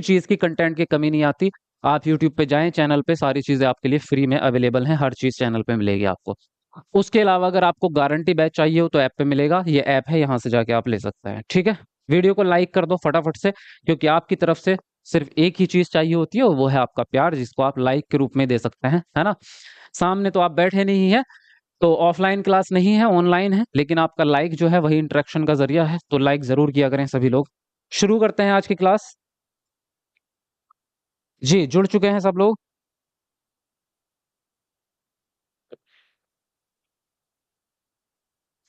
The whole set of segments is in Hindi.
चीज की कंटेंट की कमी नहीं आती। आप यूट्यूब पे जाएं, चैनल पे सारी चीजें आपके लिए फ्री में अवेलेबल हैं, हर चीज चैनल पे मिलेगी आपको। उसके अलावा अगर आपको गारंटी बैच चाहिए हो तो ऐप पे मिलेगा, ये ऐप है, यहाँ से जाके आप ले सकते हैं। ठीक है, वीडियो को लाइक कर दो फटाफट से, क्योंकि आपकी तरफ से सिर्फ एक ही चीज चाहिए होती है, वो है आपका प्यार, जिसको आप लाइक के रूप में दे सकते हैं, है ना। सामने तो आप बैठे नहीं है, तो ऑफलाइन क्लास नहीं है, ऑनलाइन है, लेकिन आपका लाइक जो है वही इंटरेक्शन का जरिया है, तो लाइक जरूर किया करें सभी लोग। शुरू करते हैं आज की क्लास। जी, जुड़ चुके हैं सब लोग।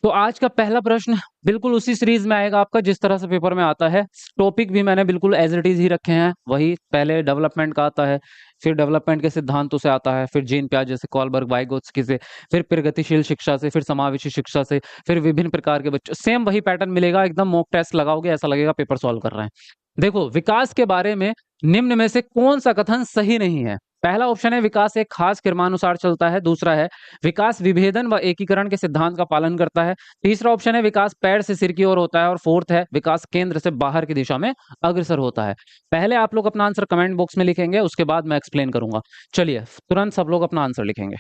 तो आज का पहला प्रश्न बिल्कुल उसी सीरीज में आएगा आपका जिस तरह से पेपर में आता है। टॉपिक भी मैंने बिल्कुल एज इट इज ही रखे हैं, वही पहले डेवलपमेंट का आता है, फिर डेवलपमेंट के सिद्धांतों से आता है, फिर जीन पियाजे से, कॉलबर्ग, वाइगोत्स्की से, फिर प्रगतिशील शिक्षा से, फिर समावेशी शिक्षा से, फिर विभिन्न प्रकार के बच्चों, सेम वही पैटर्न मिलेगा। एकदम मॉक टेस्ट लगाओगे ऐसा लगेगा पेपर सॉल्व कर रहे हैं। देखो, विकास के बारे में निम्न में से कौन सा कथन सही नहीं है। पहला ऑप्शन है विकास एक खास क्रमानुसार चलता है। दूसरा है विकास विभेदन व एकीकरण के सिद्धांत का पालन करता है। तीसरा ऑप्शन है विकास पैर से सिर की ओर होता है। और फोर्थ है विकास केंद्र से बाहर की दिशा में अग्रसर होता है। पहले आप लोग अपना आंसर कमेंट बॉक्स में लिखेंगे, उसके बाद मैं एक्सप्लेन करूंगा। चलिए तुरंत सब लोग अपना आंसर लिखेंगे।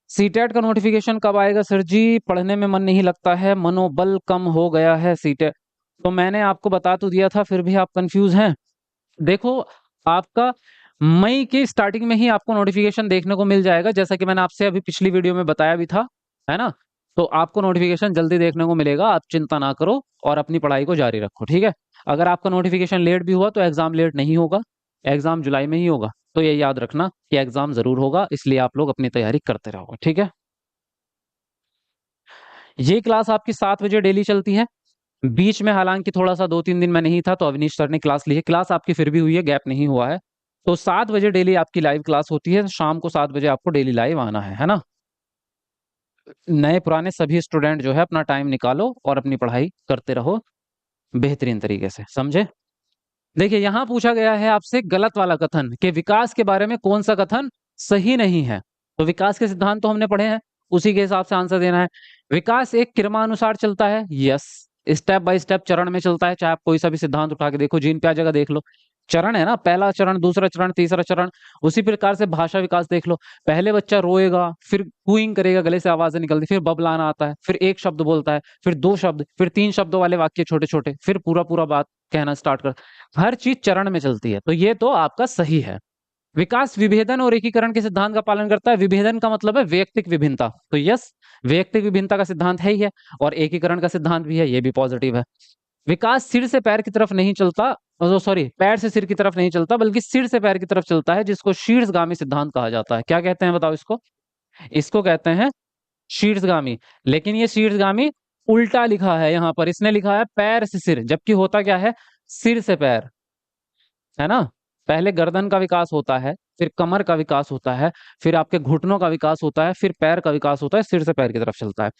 सीटेट का नोटिफिकेशन कब आएगा सर जी? पढ़ने में मन नहीं लगता है, मनोबल कम हो गया है सीटेट। तो मैंने आपको बता तो दिया था, फिर भी आप कंफ्यूज हैं। देखो, आपका मई की स्टार्टिंग में ही आपको नोटिफिकेशन देखने को मिल जाएगा, जैसा कि मैंने आपसे अभी पिछली वीडियो में बताया भी था, है ना। तो आपको नोटिफिकेशन जल्दी देखने को मिलेगा, आप चिंता ना करो और अपनी पढ़ाई को जारी रखो, ठीक है। अगर आपका नोटिफिकेशन लेट भी हुआ तो एग्जाम लेट नहीं होगा, एग्जाम जुलाई में ही होगा। तो ये याद रखना कि एग्जाम जरूर होगा, इसलिए आप लोग अपनी तैयारी करते रहोगे, ठीक है। ये क्लास आपकी 7 बजे डेली चलती है। बीच में हालांकि थोड़ा सा 2-3 दिन में नहीं था, तो अवनीश सर ने क्लास ली है, क्लास आपकी फिर भी हुई है, गैप नहीं हुआ है। तो 7 बजे डेली आपकी लाइव क्लास होती है, शाम को 7 बजे आपको डेली लाइव आना है ना। नए पुराने सभी स्टूडेंट जो है अपना टाइम निकालो और अपनी पढ़ाई करते रहो बेहतरीन तरीके से, समझे। देखिए, यहां पूछा गया है आपसे गलत वाला कथन कि विकास के बारे में कौन सा कथन सही नहीं है। तो विकास के सिद्धांत तो हमने पढ़े हैं, उसी के हिसाब से आंसर देना है। विकास एक क्रमानुसार चलता है, यस। स्टेप बाय स्टेप चरण में चलता है, चाहे आप कोई सा भी सिद्धांत उठा के देखो, जीन प्याजे का देख लो, चरण है ना, पहला चरण, दूसरा चरण, तीसरा चरण। उसी प्रकार से भाषा विकास देख लो, पहले बच्चा रोएगा, फिर कूइंग करेगा, गले से आवाजें निकलती, फिर बबलाना आता है, फिर एक शब्द बोलता है, फिर 2 शब्द, फिर 3 शब्दों वाले वाक्य छोटे छोटे, फिर पूरा पूरा बात कहना स्टार्ट कर। हर चीज चरण में चलती है, तो ये तो आपका सही है। विकास विभेदन और एकीकरण के सिद्धांत का पालन करता है। विभेदन का मतलब है वैयक्तिक विभिन्नता, तो यस, वैयक्तिक विभिन्नता का सिद्धांत है ही है। और एकीकरण का सिद्धांत भी है, ये भी पॉजिटिव है। विकास सिर से पैर की तरफ नहीं चलता, सॉरी, पैर से सिर की तरफ नहीं चलता, बल्कि सिर से पैर की तरफ चलता है, जिसको शीर्षगामी सिद्धांत कहा जाता है। क्या कहते हैं बताओ इसको? इसको कहते हैं शीर्षगामी। लेकिन ये शीर्षगामी उल्टा लिखा है यहाँ पर, इसने लिखा है पैर से सिर, जबकि होता क्या है, सिर से पैर, है ना। पहले गर्दन का विकास होता है, फिर कमर का विकास होता है, फिर आपके घुटनों का विकास होता है, फिर पैर का विकास होता है, सिर से पैर की तरफ चलता है।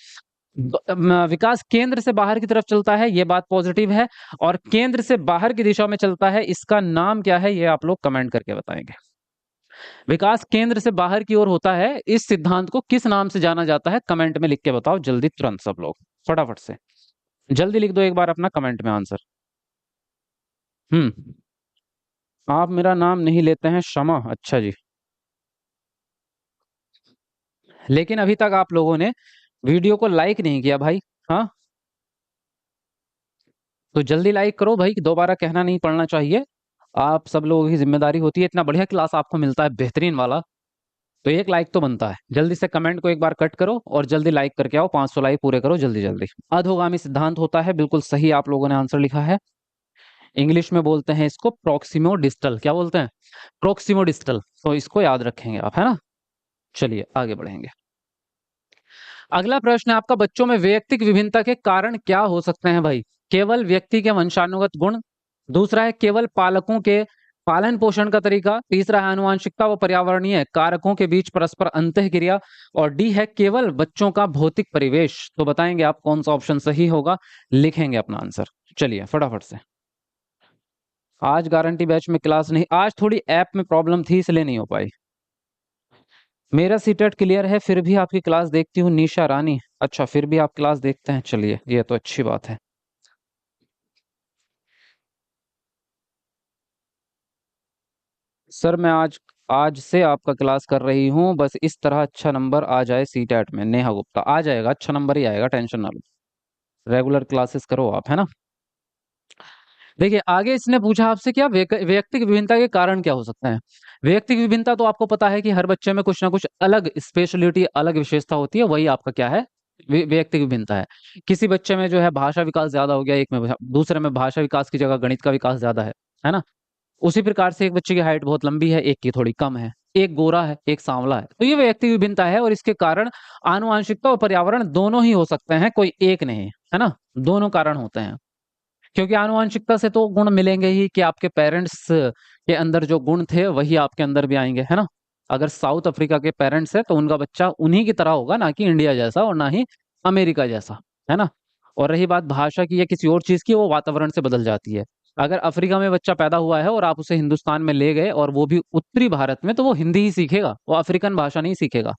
विकास केंद्र से बाहर की तरफ चलता है, ये बात पॉजिटिव है। और केंद्र से बाहर की दिशा में चलता है, इसका नाम क्या है ये आप लोग कमेंट करके बताएंगे। विकास केंद्र से बाहर की ओर होता है, इस सिद्धांत को किस नाम से जाना जाता है, कमेंट में लिख के बताओ जल्दी, तुरंत सब लोग फटाफट से जल्दी लिख दो एक बार अपना कमेंट में आंसर। हम्म। आप मेरा नाम नहीं लेते हैं, क्षमा, अच्छा जी। लेकिन अभी तक आप लोगों ने वीडियो को लाइक नहीं किया भाई। हाँ, तो जल्दी लाइक करो भाई, दोबारा कहना नहीं पड़ना चाहिए। आप सब लोगों की जिम्मेदारी होती है, इतना बढ़िया क्लास आपको मिलता है बेहतरीन वाला, तो एक लाइक तो बनता है। जल्दी से कमेंट को एक बार कट करो और जल्दी लाइक करके आओ, 500 लाइक पूरे करो जल्दी जल्दी। अधोगामी सिद्धांत होता है, बिल्कुल सही आप लोगों ने आंसर लिखा है। इंग्लिश में बोलते हैं इसको प्रोक्सिमो डिस्टल, क्या बोलते हैं, प्रोक्सिमो डिस्टल, तो इसको याद रखेंगे आप, है ना। चलिए आगे बढ़ेंगे। अगला प्रश्न है आपका, बच्चों में वैयक्तिक विभिन्नता के कारण क्या हो सकते हैं भाई? केवल व्यक्ति के वंशानुगत गुण, दूसरा है केवल पालकों के पालन पोषण का तरीका, तीसरा है आनुवंशिकता व पर्यावरणीय कारकों के बीच परस्पर अंतःक्रिया, और डी है केवल बच्चों का भौतिक परिवेश। तो बताएंगे आप कौन सा ऑप्शन सही होगा, लिखेंगे अपना आंसर। चलिए फटाफट से। आज गारंटी बैच में क्लास नहीं, आज थोड़ी ऐप में प्रॉब्लम थी इसलिए नहीं हो पाई। मेरा सीटेट क्लियर है, फिर भी आपकी क्लास देखती हूँ, निशा रानी। अच्छा, फिर भी आप क्लास देखते हैं, चलिए ये तो अच्छी बात है। सर मैं आज आज से आपका क्लास कर रही हूँ, बस इस तरह अच्छा नंबर आ जाए सीटेट में। नेहा गुप्ता आ जाएगा, अच्छा नंबर ही आएगा, टेंशन ना लो। रेगुलर क्लासेस करो आप, है ना। देखिए आगे इसने पूछा आपसे क्या व्यक्तिक विभिन्नता के कारण क्या हो सकते हैं। व्यक्तिक विभिन्नता तो आपको पता है कि हर बच्चे में कुछ ना कुछ अलग स्पेशलिटी, अलग विशेषता होती है, वही आपका क्या है, व्यक्तिक विभिन्नता है। किसी बच्चे में जो है भाषा विकास ज्यादा हो गया, एक में दूसरे में भाषा विकास की जगह गणित का विकास ज्यादा है ना। उसी प्रकार से एक बच्चे की हाइट बहुत लंबी है, एक की थोड़ी कम है, एक गोरा है, एक सांवला है, तो ये व्यक्ति विभिन्नता है। और इसके कारण आनुवंशिकता और पर्यावरण दोनों ही हो सकते हैं, कोई एक नहीं, है ना। दोनों कारण होते हैं, क्योंकि आनुवंशिकता से तो गुण मिलेंगे ही कि आपके पेरेंट्स के अंदर जो गुण थे वही आपके अंदर भी आएंगे, है ना। अगर साउथ अफ्रीका के पेरेंट्स है तो उनका बच्चा उन्हीं की तरह होगा, ना कि इंडिया जैसा और ना ही अमेरिका जैसा, है ना। और रही बात भाषा की या किसी और चीज की, वो वातावरण से बदल जाती है। अगर अफ्रीका में बच्चा पैदा हुआ है और आप उसे हिंदुस्तान में ले गए और वो भी उत्तरी भारत में, तो वो हिंदी ही सीखेगा, वो अफ्रीकन भाषा नहीं सीखेगा।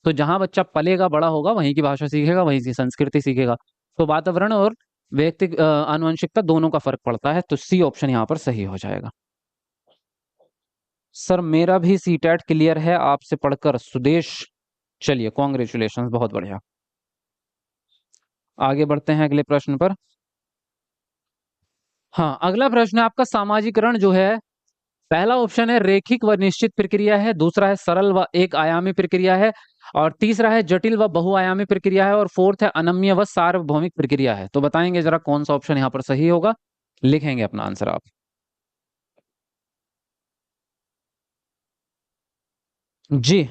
तो जहां बच्चा पलेगा बड़ा होगा वहीं की भाषा सीखेगा, वहीं की संस्कृति सीखेगा। तो वातावरण और व्यक्ति आनुवंशिकता दोनों का फर्क पड़ता है, तो सी ऑप्शन यहाँ पर सही हो जाएगा। सर मेरा भी सीटेट क्लियर है आपसे पढ़कर, सुदेश। चलिए कॉन्ग्रेचुलेशन, बहुत बढ़िया। आगे बढ़ते हैं अगले प्रश्न पर। हाँ, अगला प्रश्न है आपका सामाजिकरण जो है। पहला ऑप्शन है रेखिक व निश्चित प्रक्रिया है, दूसरा है सरल व एक आयामी प्रक्रिया है, और तीसरा है जटिल व बहुआयामी प्रक्रिया है, और फोर्थ है अनम्य व सार्वभौमिक प्रक्रिया है। तो बताएंगे जरा कौन सा ऑप्शन यहाँ पर सही होगा, लिखेंगे अपना आंसर आप। जी।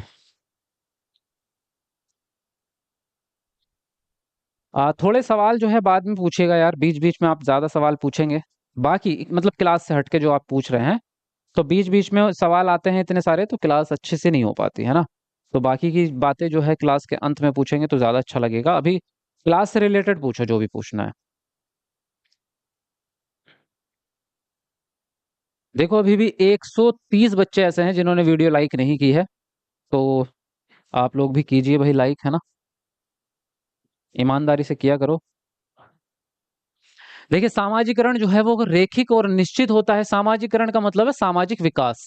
थोड़े सवाल जो है बाद में पूछेगा यार, बीच बीच में आप ज्यादा सवाल पूछेंगे, बाकी मतलब क्लास से हटके जो आप पूछ रहे हैं, तो बीच बीच में सवाल आते हैं इतने सारे, तो क्लास अच्छे से नहीं हो पाती है ना। तो बाकी की बातें जो है क्लास के अंत में पूछेंगे तो ज्यादा अच्छा लगेगा। अभी क्लास से रिलेटेड पूछो जो भी पूछना है। देखो अभी भी 130 बच्चे ऐसे हैं जिन्होंने वीडियो लाइक नहीं की है, तो आप लोग भी कीजिए भाई लाइक, है ना। ईमानदारी से किया करो। देखिए सामाजिकरण जो है वो अगर रेखिक और निश्चित होता है, सामाजिकरण का मतलब है सामाजिक विकास,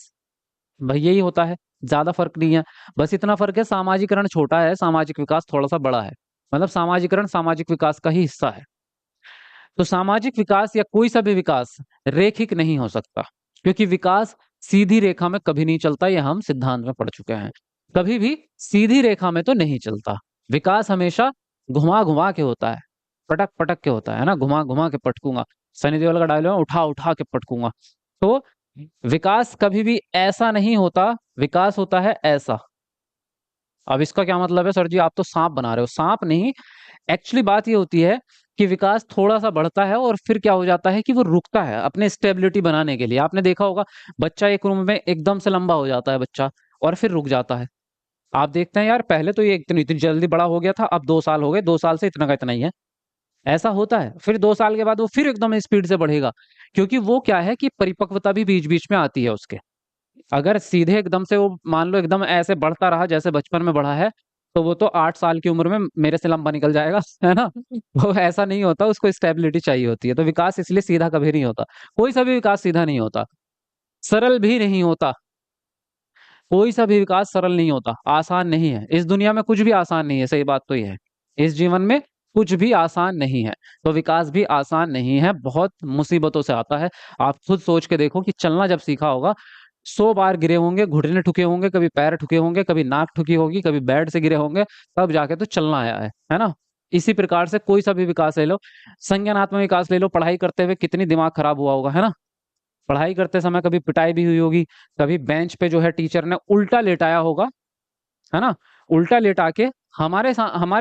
भाई यही होता है। ज्यादा फर्क नहीं है, बस इतना फर्क है सामाजिकरण छोटा है, सामाजिक विकास थोड़ा सा बड़ा है। मतलब सामाजिकरण सामाजिक विकास का ही हिस्सा है। तो सामाजिक विकास या कोई सा भी विकास रेखिक नहीं हो सकता, क्योंकि विकास सीधी रेखा में कभी नहीं चलता, ये हम सिद्धांत में पढ़ चुके हैं। कभी भी सीधी रेखा में तो नहीं चलता। विकास हमेशा घुमा घुमा के होता है, पटक पटक के होता है ना, घुमा घुमा के पटकूंगा। सनी देओल का डायलॉग है, उठा उठा के पटकूंगा। तो विकास कभी भी ऐसा नहीं होता, विकास होता है ऐसा। अब इसका क्या मतलब है सर जी, आप तो सांप बना रहे हो, सांप नहीं। एक्चुअली बात ये होती है कि विकास थोड़ा सा बढ़ता है और फिर क्या हो जाता है कि वो रुकता है अपने स्टेबिलिटी बनाने के लिए। आपने देखा होगा बच्चा एक उम्र में एकदम से लंबा हो जाता है बच्चा, और फिर रुक जाता है। आप देखते हैं यार पहले तो ये इतनी इतनी जल्दी बड़ा हो गया था, अब 2 साल हो गए, 2 साल से इतना का इतना ही है। ऐसा होता है, फिर 2 साल के बाद वो फिर एकदम स्पीड से बढ़ेगा, क्योंकि वो क्या है कि परिपक्वता भी बीच बीच में आती है उसके। अगर सीधे एकदम से वो मान लो एकदम ऐसे बढ़ता रहा जैसे बचपन में बढ़ा है, तो वो तो 8 साल की उम्र में मेरे से लंबा निकल जाएगा, है ना। वो ऐसा नहीं होता, उसको स्टेबिलिटी चाहिए होती है। तो विकास इसलिए सीधा कभी नहीं होता, कोई सा भी विकास सीधा नहीं होता, सरल भी नहीं होता। कोई सा भी विकास सरल नहीं होता, आसान नहीं है। इस दुनिया में कुछ भी आसान नहीं है, सही बात तो ये है। इस जीवन में कुछ भी आसान नहीं है, तो विकास भी आसान नहीं है, बहुत मुसीबतों से आता है। आप खुद सोच के देखो कि चलना जब सीखा होगा, 100 बार गिरे होंगे, घुटने ठुके होंगे, कभी पैर ठुके होंगे, कभी नाक ठुकी होगी, कभी बेड से गिरे होंगे, तब जाके तो चलना आया है ना। इसी प्रकार से कोई सा भी विकास ले लो, संज्ञानात्मक विकास ले लो, पढ़ाई करते हुए कितनी दिमाग खराब हुआ होगा, है ना। पढ़ाई करते समय कभी पिटाई भी हुई होगी, कभी बेंच पे जो है टीचर ने उल्टा लेटाया होगा, है ना। उल्टा लेटा के हमारे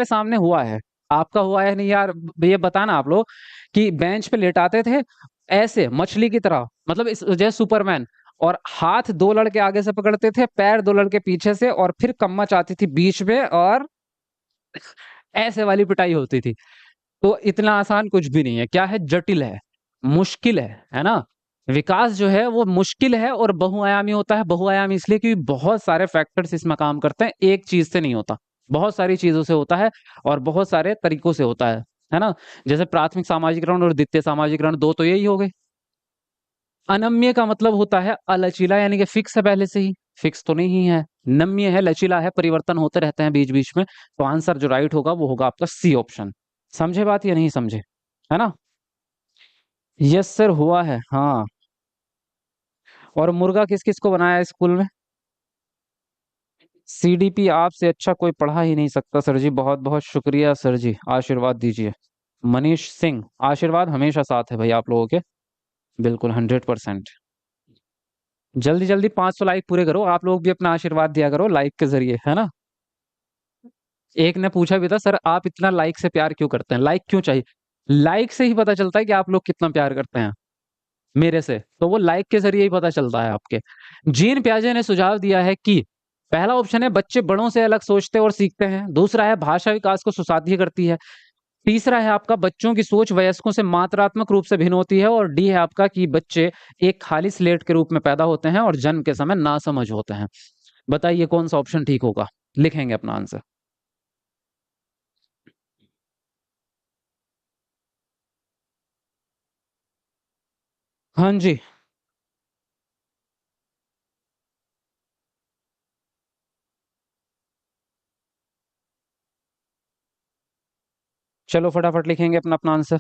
सामने हुआ है। आपका हुआ है नहीं यार, ये बताना आप लोग कि बेंच पे लेटाते थे ऐसे मछली की तरह, मतलब इस जैसे सुपरमैन, और हाथ दो लड़के आगे से पकड़ते थे, पैर दो लड़के पीछे से, और फिर कम्मच आती थी बीच में, और ऐसे वाली पिटाई होती थी। तो इतना आसान कुछ भी नहीं है, क्या है, जटिल है, मुश्किल है ना। विकास जो है वो मुश्किल है और बहुआयामी होता है। बहुआयामी इसलिए क्योंकि बहुत सारे फैक्टर्स इसमें काम करते हैं, एक चीज से नहीं होता, बहुत सारी चीजों से होता है, और बहुत सारे तरीकों से होता है ना। जैसे प्राथमिक सामाजिकरण और द्वितीय सामाजिकरण, दो तो यही हो गए। अनम्य का मतलब होता है अलचीला, यानी कि फिक्स है पहले से ही, फिक्स तो नहीं है। नम्य है, लचीला है, परिवर्तन होते रहते हैं बीच बीच में। तो आंसर जो राइट होगा वो होगा आपका सी ऑप्शन। समझे बात या नहीं समझे? है ना? यस सर, हुआ है हाँ। और मुर्गा किस किस को बनाया है स्कूल में? सीडीपी आपसे अच्छा कोई पढ़ा ही नहीं सकता सर जी, बहुत बहुत शुक्रिया सर जी, आशीर्वाद दीजिए। मनीष सिंह, आशीर्वाद हमेशा साथ है भाई आप लोगों के, बिल्कुल 100%। जल्दी जल्दी 500 लाइक पूरे करो, आप लोग भी अपना आशीर्वाद दिया करो लाइक के जरिए, है ना? एक ने पूछा भी था, सर आप इतना लाइक से प्यार क्यों करते हैं, लाइक क्यों चाहिए? लाइक से ही पता चलता है कि आप लोग कितना प्यार करते हैं मेरे से, तो वो लाइक के जरिए ही पता चलता है आपके। जीन प्याजे ने सुझाव दिया है कि पहला ऑप्शन है बच्चे बड़ों से अलग सोचते और सीखते हैं, दूसरा है भाषा विकास को सुसाध्य करती है, तीसरा है आपका बच्चों की सोच वयस्कों से मात्रात्मक रूप से भिन्न होती है, और डी है आपका कि बच्चे एक खाली स्लेट के रूप में पैदा होते हैं और जन्म के समय नासमझ होते हैं। बताइए कौन सा ऑप्शन ठीक होगा, लिखेंगे अपना आंसर। हाँ जी। चलो फटाफट लिखेंगे अपना अपना आंसर।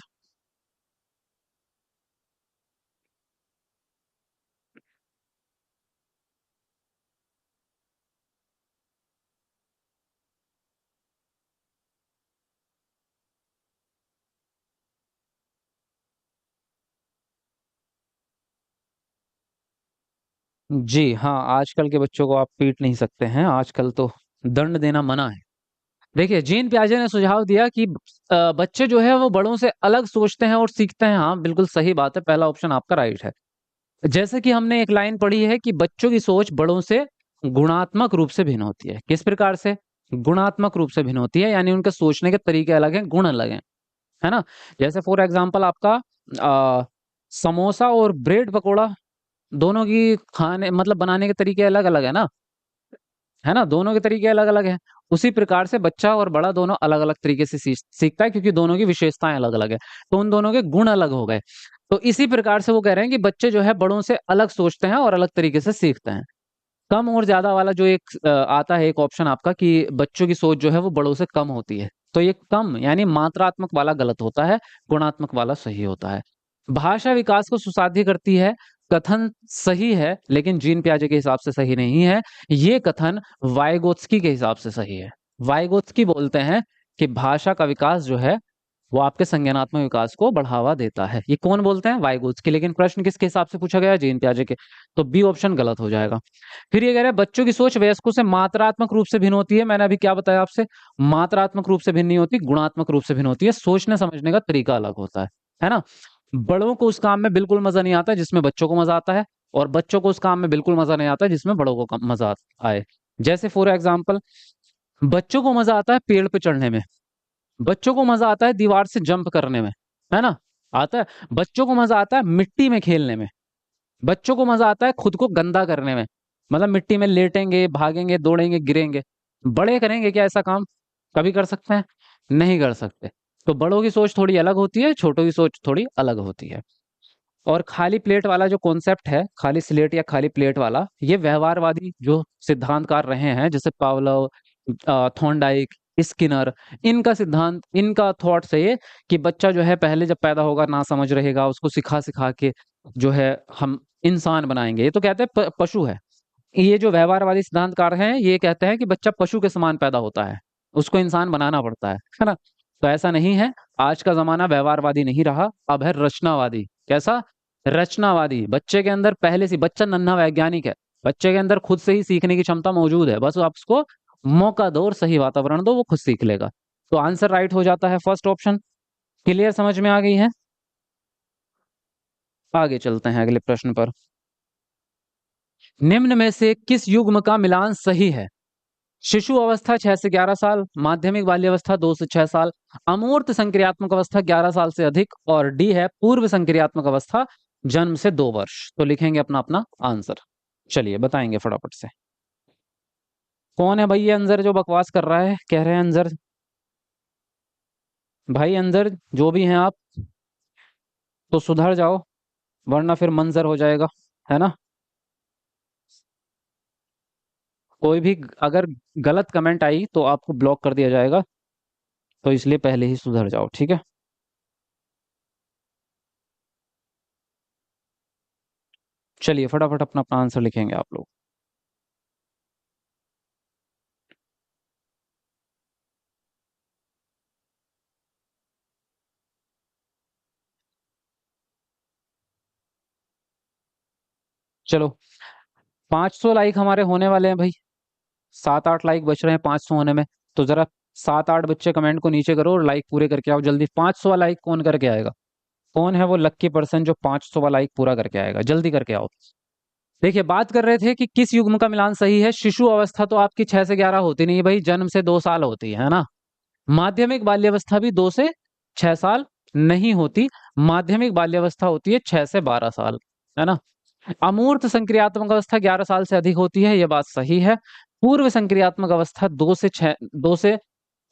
जी हाँ, आजकल के बच्चों को आप पीट नहीं सकते हैं, आजकल तो दंड देना मना है। देखिए जीन प्याजे ने सुझाव दिया कि बच्चे जो है वो बड़ों से अलग सोचते हैं और सीखते हैं। हाँ बिल्कुल सही बात है, पहला ऑप्शन आपका राइट है। जैसे कि हमने एक लाइन पढ़ी है कि बच्चों की सोच बड़ों से गुणात्मक रूप से भिन्न होती है। किस प्रकार से? गुणात्मक रूप से भिन्न होती है, यानी उनके सोचने के तरीके अलग हैं, गुण अलग हैं, है ना? जैसे फॉर एग्जांपल आपका समोसा और ब्रेड पकोड़ा, दोनों की खाने मतलब बनाने के तरीके अलग अलग है ना, है ना? दोनों के तरीके अलग अलग हैं। उसी प्रकार से बच्चा और बड़ा दोनों अलग अलग तरीके से सीखता है, क्योंकि दोनों की विशेषताएं अलग अलग है, तो उन दोनों के गुण अलग हो गए। तो इसी प्रकार से वो कह रहे हैं कि बच्चे जो है बड़ों से अलग सोचते हैं और अलग तरीके से सीखते हैं। कम और ज्यादा वाला जो एक आता है एक ऑप्शन आपका कि बच्चों की सोच जो है वो बड़ों से कम होती है, तो ये कम यानी मात्रात्मक वाला गलत होता है, गुणात्मक वाला सही होता है। भाषा विकास को सुसाध्य करती है, कथन सही है, लेकिन जीन पियाजे के हिसाब से सही नहीं है। ये कथन वाइगोत्स्की के हिसाब से सही है। वाइगोत्स्की बोलते हैं कि भाषा का विकास जो है वो आपके संज्ञानात्मक विकास को बढ़ावा देता है। ये कौन बोलते हैं? वाइगोत्स्की। लेकिन प्रश्न किसके हिसाब से पूछा गया है? जीन पियाजे के। तो बी ऑप्शन गलत हो जाएगा। फिर ये कह रहा है बच्चों की सोच वयस्कों से मात्रात्मक रूप से भिन्न होती है। मैंने अभी क्या बताया आपसे? मात्रात्मक रूप से भिन्न नहीं होती, गुणात्मक रूप से भिन्न होती है। सोचने समझने का तरीका अलग होता है ना? बड़ों को उस काम में बिल्कुल मजा नहीं आता जिसमें बच्चों को मजा आता है, और बच्चों को उस काम में बिल्कुल मजा नहीं आता जिसमें बड़ों को मजा आए। जैसे फॉर एग्जाम्पल, बच्चों को मजा आता है पेड़ पे चढ़ने में, बच्चों को मजा आता है दीवार से जंप करने में, है ना? आता है। बच्चों को मजा आता है मिट्टी में खेलने में, बच्चों को मजा आता है खुद को गंदा करने में, मतलब मिट्टी में लेटेंगे, भागेंगे, दौड़ेंगे, गिरेंगे। बड़े करेंगे क्या ऐसा काम? कभी कर सकते हैं? नहीं कर सकते। तो बड़ों की सोच थोड़ी अलग होती है, छोटों की सोच थोड़ी अलग होती है। और खाली प्लेट वाला जो कॉन्सेप्ट है, खाली स्लेट या खाली प्लेट वाला, ये व्यवहारवादी जो सिद्धांतकार रहे हैं, जैसे पावलोव, थॉर्नडाइक, स्किनर, इनका सिद्धांत, इनका थॉट्स है ये कि बच्चा जो है पहले जब पैदा होगा ना समझ रहेगा, उसको सिखा सिखा के जो है हम इंसान बनाएंगे। ये तो कहते हैं पशु है। ये जो व्यवहारवादी सिद्धांतकार हैं ये कहते हैं कि बच्चा पशु के समान पैदा होता है, उसको इंसान बनाना पड़ता है ना? तो ऐसा नहीं है। आज का जमाना व्यवहारवादी नहीं रहा, अब है रचनावादी। कैसा? रचनावादी। बच्चे के अंदर पहले से, बच्चा नन्हा वैज्ञानिक है, बच्चे के अंदर खुद से ही सीखने की क्षमता मौजूद है, बस आप उसको मौका दो और सही वातावरण दो, वो खुद सीख लेगा। तो आंसर राइट हो जाता है फर्स्ट ऑप्शन। क्लियर, समझ में आ गई है? आगे चलते हैं अगले प्रश्न पर। निम्न में से किस युग्म का मिलान सही है? शिशु अवस्था 6 से 11 साल, माध्यमिक बाल्यावस्था 2 से 6 साल, अमूर्त संक्रियात्मक अवस्था 11 साल से अधिक, और डी है पूर्व संक्रियात्मक अवस्था जन्म से 2 वर्ष। तो लिखेंगे अपना अपना आंसर। चलिए बताएंगे फटाफट से। कौन है भाई ये अंजर जो बकवास कर रहा है? कह रहे हैं अंजर। भाई अंजर जो भी हैं आप, तो सुधर जाओ। वरना फिर मंजर हो जाएगा, है ना। कोई भी अगर गलत कमेंट आई तो आपको ब्लॉक कर दिया जाएगा, तो इसलिए पहले ही सुधर जाओ, ठीक है। चलिए फटाफट अपना अपना आंसर लिखेंगे आप लोग। चलो 500 लाइक हमारे होने वाले हैं भाई, 7-8 लाइक बच रहे हैं 500 होने में। तो जरा 7-8 बच्चे कमेंट को नीचे करो और लाइक पूरे करके आओ जल्दी। 500 लाइक कौन करके आएगा? कौन है वो लक्की पर्सन जो 500 लाइक पूरा करके आएगा? जल्दी करके आओ। देखिए बात कर रहे थे कि किस युग्म का मिलान सही है। शिशु अवस्था तो आपकी 6 से 11 होती नहीं है भाई, जन्म से 2 साल होती है ना। माध्यमिक बाल्यावस्था भी 2 से 6 साल नहीं होती, माध्यमिक बाल्यावस्था होती है 6 से 12 साल, है ना। अमूर्त संक्रियात्मक अवस्था 11 साल से अधिक होती है, यह बात सही है। पूर्व संक्रियात्मक अवस्था 2 से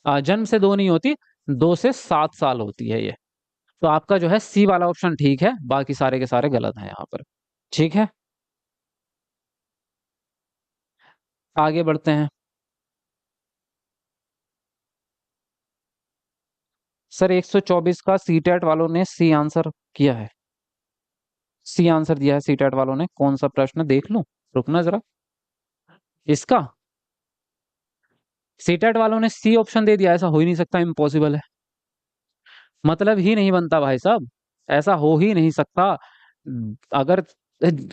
जन्म से 2 नहीं होती, 2 से 7 साल होती है ये। तो आपका जो है सी वाला ऑप्शन ठीक है, बाकी सारे के सारे गलत हैं यहाँ पर। ठीक है, आगे बढ़ते हैं। सर 124 का सीटेट वालों ने सी आंसर किया है, सी आंसर दिया है सीटेट वालों ने। कौन सा प्रश्न देख लूं, रुकना जरा। इसका सीटेट वालों ने सी ऑप्शन दे दिया, ऐसा हो ही नहीं सकता, इम्पॉसिबल है। मतलब ही नहीं बनता भाई साहब, ऐसा हो ही नहीं सकता। अगर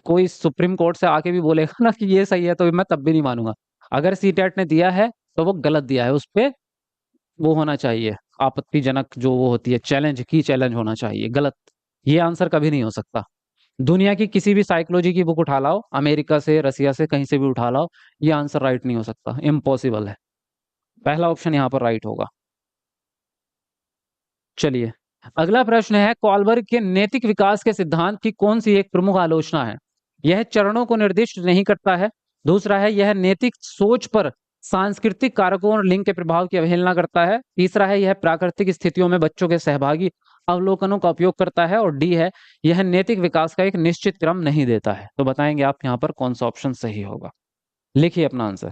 कोई सुप्रीम कोर्ट से आके भी बोलेगा ना कि ये सही है तो मैं तब भी नहीं मानूंगा। अगर सीटेट ने दिया है तो वो गलत दिया है, उस पे वो होना चाहिए आपत्तिजनक, जो वो होती है चैलेंज की, चैलेंज होना चाहिए। गलत, ये आंसर कभी नहीं हो सकता। दुनिया की किसी भी साइकोलॉजी की बुक उठा लाओ, अमेरिका से, रसिया से, कहीं से भी उठा लाओ, ये आंसर राइट नहीं हो सकता, इम्पॉसिबल है। पहला ऑप्शन यहाँ पर राइट होगा। चलिए अगला प्रश्न है, कॉलबर्ग के नैतिक विकास के सिद्धांत की कौन सी एक प्रमुख आलोचना है? यह चरणों को निर्दिष्ट नहीं करता है। दूसरा है यह नैतिक सोच पर सांस्कृतिक कारकों और लिंग के प्रभाव की अवहेलना करता है। तीसरा है यह प्राकृतिक स्थितियों में बच्चों के सहभागी अवलोकनों का उपयोग करता है। और डी है यह नैतिक विकास का एक निश्चित क्रम नहीं देता है। तो बताएंगे आप यहाँ पर कौन सा ऑप्शन सही होगा? लिखिए अपना आंसर।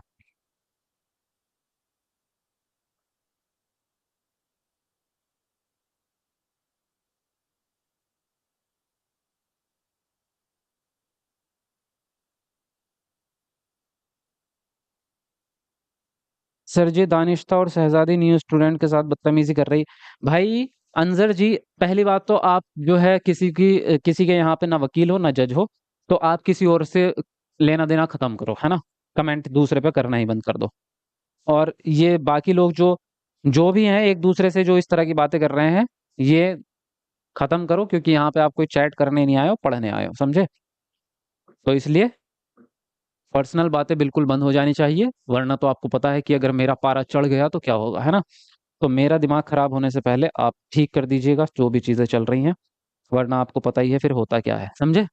सर जी दानिश था और शहजादी न्यू स्टूडेंट के साथ बदतमीजी कर रही। भाई अंजर जी, पहली बात तो आप जो है किसी के यहाँ पे ना वकील हो ना जज हो, तो आप किसी और से लेना देना खत्म करो, है ना। कमेंट दूसरे पे करना ही बंद कर दो। और ये बाकी लोग जो जो भी हैं एक दूसरे से जो इस तरह की बातें कर रहे हैं, ये खत्म करो, क्योंकि यहाँ पे आप कोई चैट करने नहीं आए हो, पढ़ने आए हो, समझे। तो इसलिए पर्सनल बातें बिल्कुल बंद हो जानी चाहिए, वरना तो आपको पता है कि अगर मेरा पारा चढ़ गया तो क्या होगा, है ना। तो मेरा दिमाग खराब होने से पहले आप ठीक कर दीजिएगा जो भी चीजें चल रही हैं, वरना आपको पता ही है फिर होता क्या है, समझे।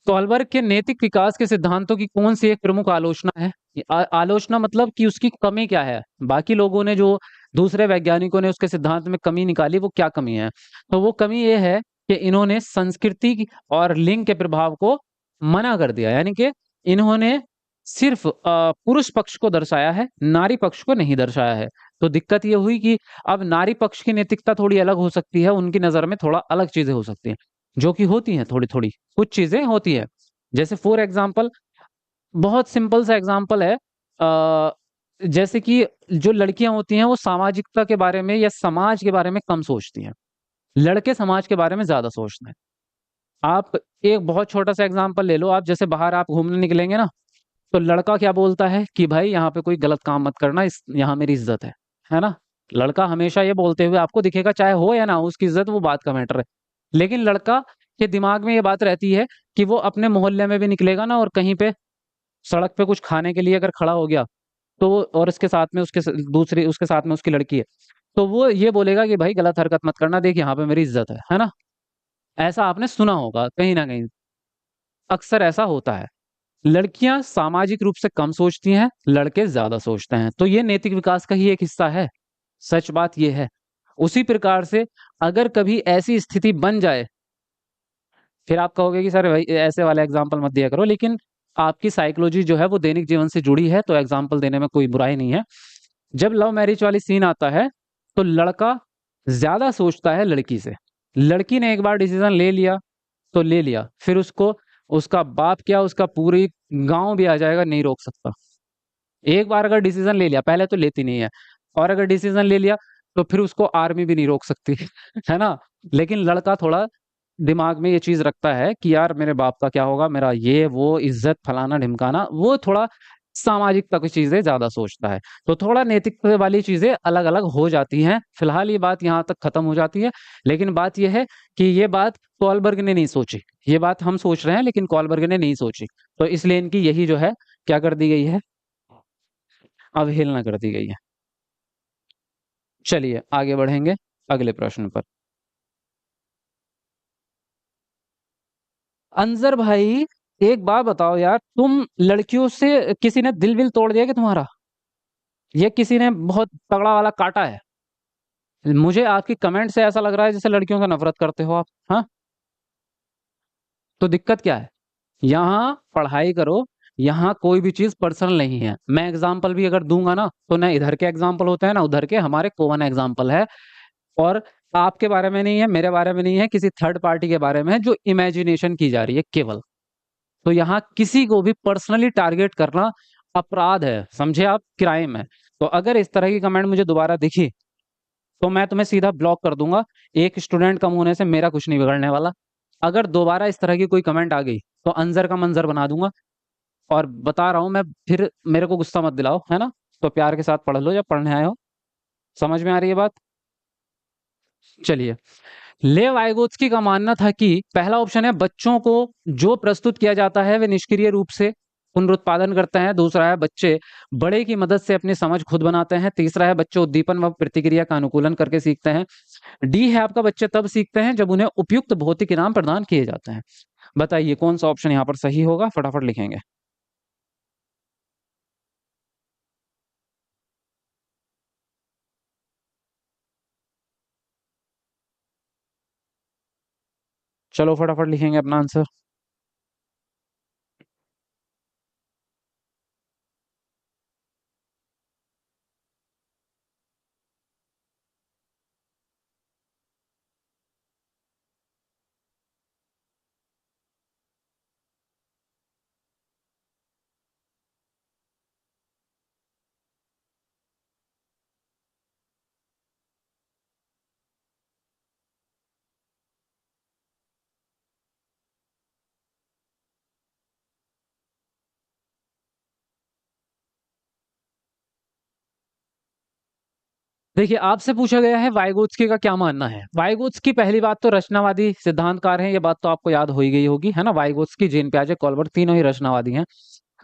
सॉल्बर्ग के नैतिक विकास के सिद्धांतों की कौन सी एक प्रमुख आलोचना है? ये आलोचना मतलब कि उसकी कमी क्या है, बाकी लोगों ने जो दूसरे वैज्ञानिकों ने उसके सिद्धांत में कमी निकाली वो क्या कमी है? तो वो कमी ये है कि इन्होंने और लिंग के प्रभाव को मना कर दिया, यानी कि इन्होंने सिर्फ पुरुष पक्ष को दर्शाया है, नारी पक्ष को नहीं दर्शाया है। तो दिक्कत ये हुई कि अब नारी पक्ष की नैतिकता थोड़ी अलग हो सकती है, उनकी नजर में थोड़ा अलग चीजें हो सकती हैं, जो कि होती हैं थोड़ी थोड़ी, कुछ चीजें होती है। जैसे फॉर एग्जाम्पल, बहुत सिंपल सा एग्जाम्पल है, जैसे कि जो लड़कियां होती हैं वो सामाजिकता के बारे में या समाज के बारे में कम सोचती हैं, लड़के समाज के बारे में ज्यादा सोचते हैं। आप एक बहुत छोटा सा एग्जाम्पल ले लो, आप जैसे बाहर आप घूमने निकलेंगे ना, तो लड़का क्या बोलता है कि भाई यहाँ पे कोई गलत काम मत करना, इस यहाँ मेरी इज्जत है ना। लड़का हमेशा ये बोलते हुए आपको दिखेगा, चाहे हो या ना हो उसकी इज्जत, वो बात का मैटर है। लेकिन लड़का के दिमाग में ये बात रहती है कि वो अपने मोहल्ले में भी निकलेगा ना, और कहीं पे सड़क पे कुछ खाने के लिए अगर खड़ा हो गया, तो और उसके साथ में दूसरी उसके साथ में उसकी लड़की है, तो वो ये बोलेगा कि भाई गलत हरकत मत करना, देख यहाँ पे मेरी इज्जत है ना। ऐसा आपने सुना होगा कहीं ना कहीं, अक्सर ऐसा होता है। लड़कियां सामाजिक रूप से कम सोचती हैं, लड़के ज्यादा सोचते हैं, तो ये नैतिक विकास का ही एक हिस्सा है। सच बात ये है। उसी प्रकार से अगर कभी ऐसी स्थिति बन जाए फिर आप कहोगे कि सर भाई ऐसे वाला एग्जाम्पल मत दिया करो, लेकिन आपकी साइकोलॉजी जो है वो दैनिक जीवन से जुड़ी है, तो एग्जाम्पल देने में कोई बुराई नहीं है। जब लव मैरिज वाली सीन आता है तो लड़का ज्यादा सोचता है लड़की से। लड़की ने एक बार डिसीजन ले लिया तो ले लिया, फिर उसको उसका बाप क्या, उसका पूरी गांव भी आ जाएगा, नहीं रोक सकता। एक बार अगर डिसीजन ले लिया, पहले तो लेती नहीं है, और अगर डिसीजन ले लिया तो फिर उसको आर्मी भी नहीं रोक सकती है ना। लेकिन लड़का थोड़ा दिमाग में ये चीज रखता है कि यार मेरे बाप का क्या होगा, मेरा ये वो इज्जत फलाना ढिमकाना, वो थोड़ा सामाजिकता की चीजें ज्यादा सोचता है। तो थोड़ा नैतिकता वाली चीजें अलग अलग हो जाती हैं। फिलहाल ये बात यहाँ तक खत्म हो जाती है। लेकिन बात यह है कि ये बात कॉलबर्ग ने नहीं सोची, ये बात हम सोच रहे हैं लेकिन कॉलबर्ग ने नहीं सोची। तो इसलिए इनकी यही जो है क्या कर दी गई है, अवहेलना कर दी गई है। चलिए आगे बढ़ेंगे अगले प्रश्न पर। अंजर भाई, एक बात बताओ यार, तुम लड़कियों से किसी ने दिल विल तोड़ दिया कि तुम्हारा, ये किसी ने बहुत तगड़ा वाला काटा है? मुझे आपकी कमेंट से ऐसा लग रहा है जैसे लड़कियों का नफरत करते हो आप। हाँ, तो दिक्कत क्या है? यहाँ पढ़ाई करो, यहाँ कोई भी चीज पर्सनल नहीं है। मैं एग्जाम्पल भी अगर दूंगा ना, तो ना इधर के एग्जाम्पल होते हैं ना उधर के, हमारे कॉमन एग्जाम्पल है। और आपके बारे में नहीं है, मेरे बारे में नहीं है, किसी थर्ड पार्टी के बारे में है जो इमेजिनेशन की जा रही है केवल। तो यहाँ किसी को भी पर्सनली टारगेट करना अपराध है, समझे आप, क्राइम है। तो अगर इस तरह की कमेंट मुझे दोबारा दिखी तो मैं तुम्हें सीधा ब्लॉक कर दूंगा। एक स्टूडेंट कम होने से मेरा कुछ नहीं बिगड़ने वाला। अगर दोबारा इस तरह की कोई कमेंट आ गई तो अंजर का मंजर बना दूंगा। और बता रहा हूं मैं, फिर मेरे को गुस्सा मत दिलाओ, है ना। तो प्यार के साथ पढ़ लो जब पढ़ने आए हो। समझ में आ रही है बात? चलिए, लेव वाइगोत्स्की का मानना था कि पहला ऑप्शन है, बच्चों को जो प्रस्तुत किया जाता है वे निष्क्रिय रूप से पुनरुत्पादन करते हैं। दूसरा है, बच्चे बड़े की मदद से अपनी समझ खुद बनाते हैं। तीसरा है, बच्चे उद्दीपन व प्रतिक्रिया का अनुकूलन करके सीखते हैं। डी है आपका, बच्चे तब सीखते हैं जब उन्हें उपयुक्त भौतिक इनाम प्रदान किए जाते हैं। बताइए कौन सा ऑप्शन यहाँ पर सही होगा, फटाफट लिखेंगे। चलो फटाफट लिखेंगे अपना आंसर। देखिए, आपसे पूछा गया है वाइगोत्स्की का क्या मानना है। वाइगोत्स्की पहली बात तो रचनावादी सिद्धांतकार हैं, ये बात तो आपको याद हो ही गई होगी, है ना। वाइगोत्स्की, जेन पियाजे, कॉलबर्ग, तीनों ही रचनावादी हैं।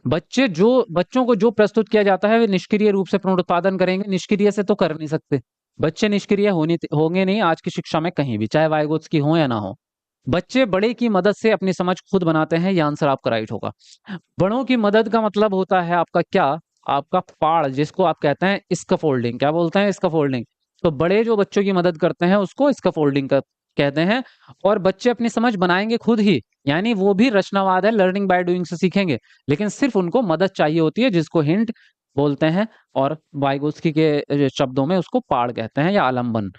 बच्चों को जो प्रस्तुत किया जाता है वे निष्क्रिय रूप से पुनरुत्पादन करेंगे। निष्क्रिय से तो कर नहीं सकते, बच्चे निष्क्रिय होने होंगे नहीं आज की शिक्षा में कहीं भी, चाहे वाइगोत्स्की हो या ना हो। बच्चे बड़े की मदद से अपनी समझ खुद बनाते हैं, ये आंसर आपका राइट होगा। बड़ों की मदद का मतलब होता है आपका क्या, आपका पाड़, जिसको आप कहते हैं स्कैफोल्डिंग। क्या बोलते हैं? स्कैफोल्डिंग। तो बड़े जो बच्चों की मदद करते हैं उसको स्कैफोल्डिंग का कहते हैं। और बच्चे अपनी समझ बनाएंगे खुद ही, यानी वो भी रचनावाद है, लर्निंग बाय डूइंग से सीखेंगे। लेकिन सिर्फ उनको मदद चाहिए होती है, जिसको हिंट बोलते हैं। और वाइगोत्स्की के शब्दों में उसको पाड़ कहते हैं या आलंबन।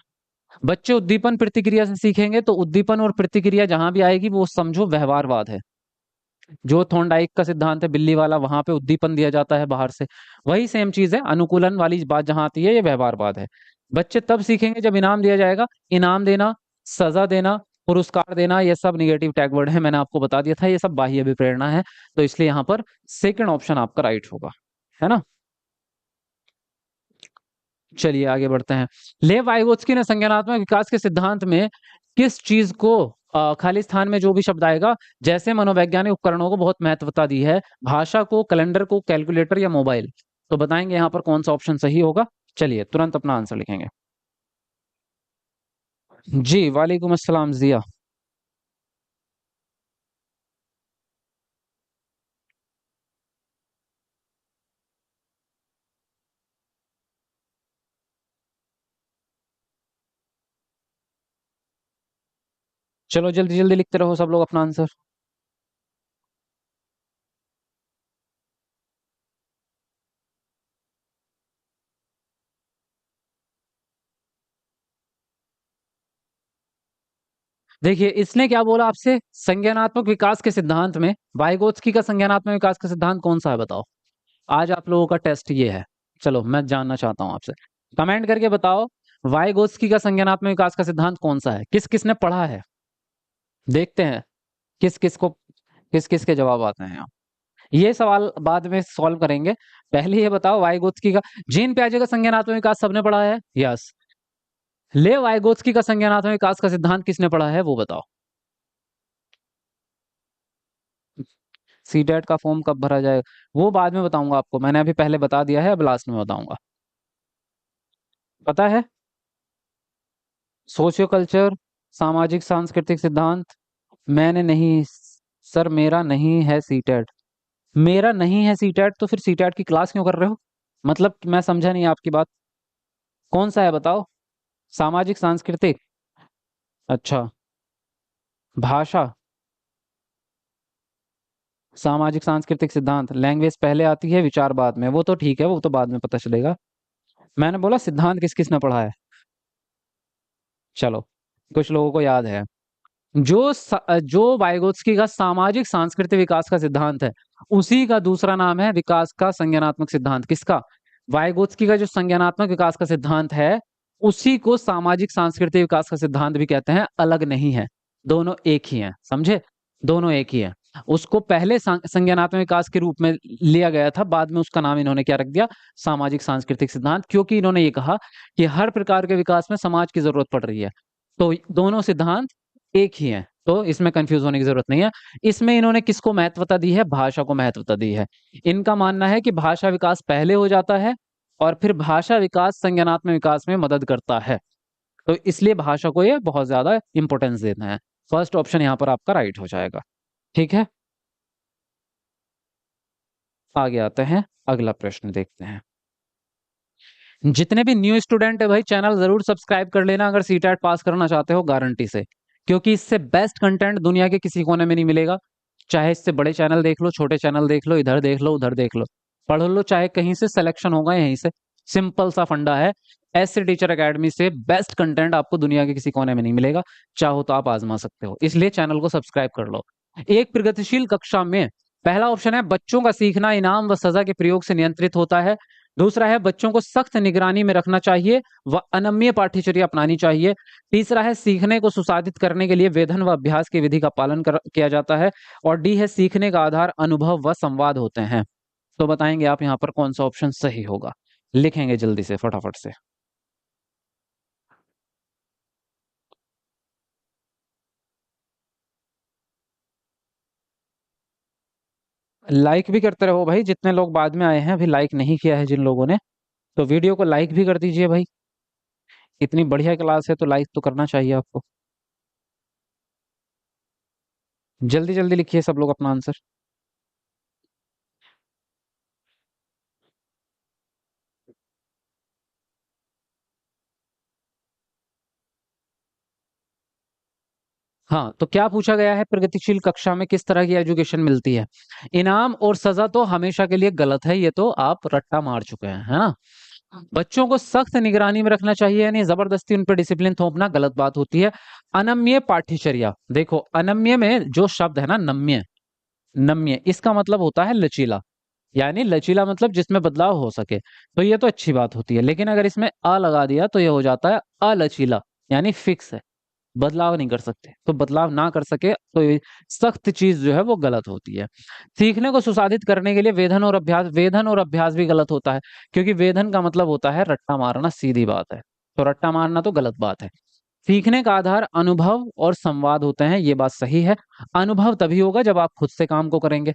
बच्चे उद्दीपन प्रतिक्रिया से सीखेंगे, तो उद्दीपन और प्रतिक्रिया जहां भी आएगी वो समझो व्यवहारवाद है। जो थॉर्नडाइक का सिद्धांत है बिल्ली वाला, वहां पे उद्दीपन दिया जाता है बाहर से। वही सेम चीज है, अनुकूलन वाली बात जहां आती है ये व्यवहारवाद है। बच्चे तब सीखेंगे जब इनाम दिया जाएगा। इनाम देना, सजा देना, पुरस्कार देना, ये सब निगेटिव टैग वर्ड है, मैंने आपको बता दिया था, ये सब बाह्य अभिप्रेरणा है। तो इसलिए यहाँ पर सेकंड ऑप्शन आपका राइट होगा, है ना। चलिए आगे बढ़ते हैं। लेव वाइगोत्स्की ने संज्ञानात्मक विकास के सिद्धांत में किस चीज को, खाली स्थान में जो भी शब्द आएगा, जैसे मनोवैज्ञानिक उपकरणों को बहुत महत्वता दी है। भाषा को, कैलेंडर को, कैलकुलेटर या मोबाइल। तो बताएंगे यहाँ पर कौन सा ऑप्शन सही होगा। चलिए तुरंत अपना आंसर लिखेंगे। जी वालेकुम अस्सलाम जिया। चलो जल्दी जल्दी लिखते रहो सब लोग अपना आंसर। देखिए इसने क्या बोला आपसे, संज्ञानात्मक विकास के सिद्धांत में वाइगोत्स्की का संज्ञानात्मक विकास का सिद्धांत कौन सा है बताओ। आज आप लोगों का टेस्ट ये है। चलो मैं जानना चाहता हूं आपसे, कमेंट करके बताओ वाइगोत्स्की का संज्ञानात्मक विकास का सिद्धांत कौन सा है, किस किस ने पढ़ा है। देखते हैं किस किस को, किस किस के जवाब आते हैं यहाँ। ये सवाल बाद में सॉल्व करेंगे। पहले ये बताओ वाइगोत्स्की का, जीन पियाजे का संज्ञानात्मक विकास सबने पढ़ा है, यस। ले वाइगोत्स्की का संज्ञानात्मक विकास का सिद्धांत किसने पढ़ा है वो बताओ। सीटेट का फॉर्म कब भरा जाएगा वो बाद में बताऊंगा आपको, मैंने अभी पहले बता दिया है, अब लास्ट में बताऊंगा। पता है, सोशियो कल्चर, सामाजिक सांस्कृतिक सिद्धांत। मैंने नहीं, सर मेरा नहीं है सीटेट। मेरा नहीं है सीटेट तो फिर सीटेट की क्लास क्यों कर रहे हो, मतलब मैं समझा नहीं आपकी बात। कौन सा है बताओ। सामाजिक सांस्कृतिक, अच्छा। भाषा, सामाजिक सांस्कृतिक सिद्धांत, लैंग्वेज पहले आती है विचार बाद में, वो तो ठीक है, वो तो बाद में पता चलेगा। मैंने बोला सिद्धांत किस किस ने पढ़ा है। चलो, कुछ लोगों को याद है। जो वाइगोत्स्की का सामाजिक सांस्कृतिक विकास का सिद्धांत है, उसी का दूसरा नाम है विकास का संज्ञानात्मक सिद्धांत। किसका, वाइगोत्स्की का जो संज्ञानात्मक विकास का सिद्धांत है, उसी को सामाजिक सांस्कृतिक विकास का सिद्धांत भी कहते हैं, अलग नहीं है, दोनों एक ही हैं, समझे। दोनों एक ही है। उसको पहले संज्ञानात्मक विकास के रूप में लिया गया था, बाद में उसका नाम इन्होंने क्या रख दिया, सामाजिक सांस्कृतिक सिद्धांत, क्योंकि इन्होंने ये कहा कि हर प्रकार के विकास में समाज की जरूरत पड़ रही है। तो दोनों सिद्धांत एक ही है, तो इसमें कंफ्यूज होने की जरूरत नहीं है। इसमें इन्होंने किसको महत्वता दी है, भाषा को महत्वता दी है। इनका मानना है कि भाषा विकास पहले हो जाता है और फिर भाषा विकास संज्ञानात्मक विकास में मदद करता है, तो इसलिए भाषा को ये बहुत ज्यादा इंपॉर्टेंस देते हैं। फर्स्ट ऑप्शन यहाँ पर आपका राइट हो जाएगा। ठीक है, आगे आते हैं, अगला प्रश्न देखते हैं। जितने भी न्यू स्टूडेंट है भाई, चैनल जरूर सब्सक्राइब कर लेना अगर सीटेट पास करना चाहते हो, गारंटी से। क्योंकि इससे बेस्ट कंटेंट दुनिया के किसी कोने में नहीं मिलेगा। चाहे इससे बड़े चैनल देख लो, छोटे चैनल देख लो, इधर देख लो, उधर देख लो, पढ़ लो, चाहे कहीं से सिलेक्शन होगा यहीं से। सिंपल सा फंडा है। ऐसे टीचर एकेडमी से बेस्ट कंटेंट आपको दुनिया के किसी कोने में नहीं मिलेगा। चाहो तो आप आजमा सकते हो, इसलिए चैनल को सब्सक्राइब कर लो। एक प्रगतिशील कक्षा में पहला ऑप्शन है बच्चों का सीखना इनाम व सजा के प्रयोग से नियंत्रित होता है। दूसरा है बच्चों को सख्त निगरानी में रखना चाहिए व अनम्य पाठ्यचर्या अपनानी चाहिए। तीसरा है सीखने को सुसाधित करने के लिए वेधन व अभ्यास की विधि का पालन किया जाता है। और डी है सीखने का आधार अनुभव व संवाद होते हैं। तो बताएंगे आप यहाँ पर कौन सा ऑप्शन सही होगा, लिखेंगे जल्दी से फटाफट से। लाइक भी करते रहो भाई, जितने लोग बाद में आए हैं अभी लाइक नहीं किया है जिन लोगों ने, तो वीडियो को लाइक भी कर दीजिए भाई। इतनी बढ़िया क्लास है तो लाइक तो करना चाहिए आपको। जल्दी जल्दी लिखिए सब लोग अपना आंसर। हाँ, तो क्या पूछा गया है, प्रगतिशील कक्षा में किस तरह की एजुकेशन मिलती है। इनाम और सजा तो हमेशा के लिए गलत है, ये तो आप रट्टा मार चुके हैं, है ना। बच्चों को सख्त निगरानी में रखना चाहिए, यानी जबरदस्ती उन पर डिसिप्लिन थोपना गलत बात होती है। अनम्य पाठ्यचर्या, देखो अनम्य में जो शब्द है ना, नम्य, नम्य इसका मतलब होता है लचीला, यानी लचीला मतलब जिसमें बदलाव हो सके, तो ये तो अच्छी बात होती है। लेकिन अगर इसमें अ लगा दिया तो ये हो जाता है अलचीला, यानी फिक्स है, बदलाव नहीं कर सकते, तो बदलाव ना कर सके तो ये सख्त चीज जो है वो गलत होती है। सीखने को सुसाधित करने के लिए वेधन और अभ्यास, वेधन और अभ्यास भी गलत होता है, क्योंकि वेधन का मतलब होता है रट्टा मारना, सीधी बात है, तो रट्टा मारना तो गलत बात है। सीखने का आधार अनुभव और संवाद होते हैं, ये बात सही है। अनुभव तभी होगा जब आप खुद से काम को करेंगे,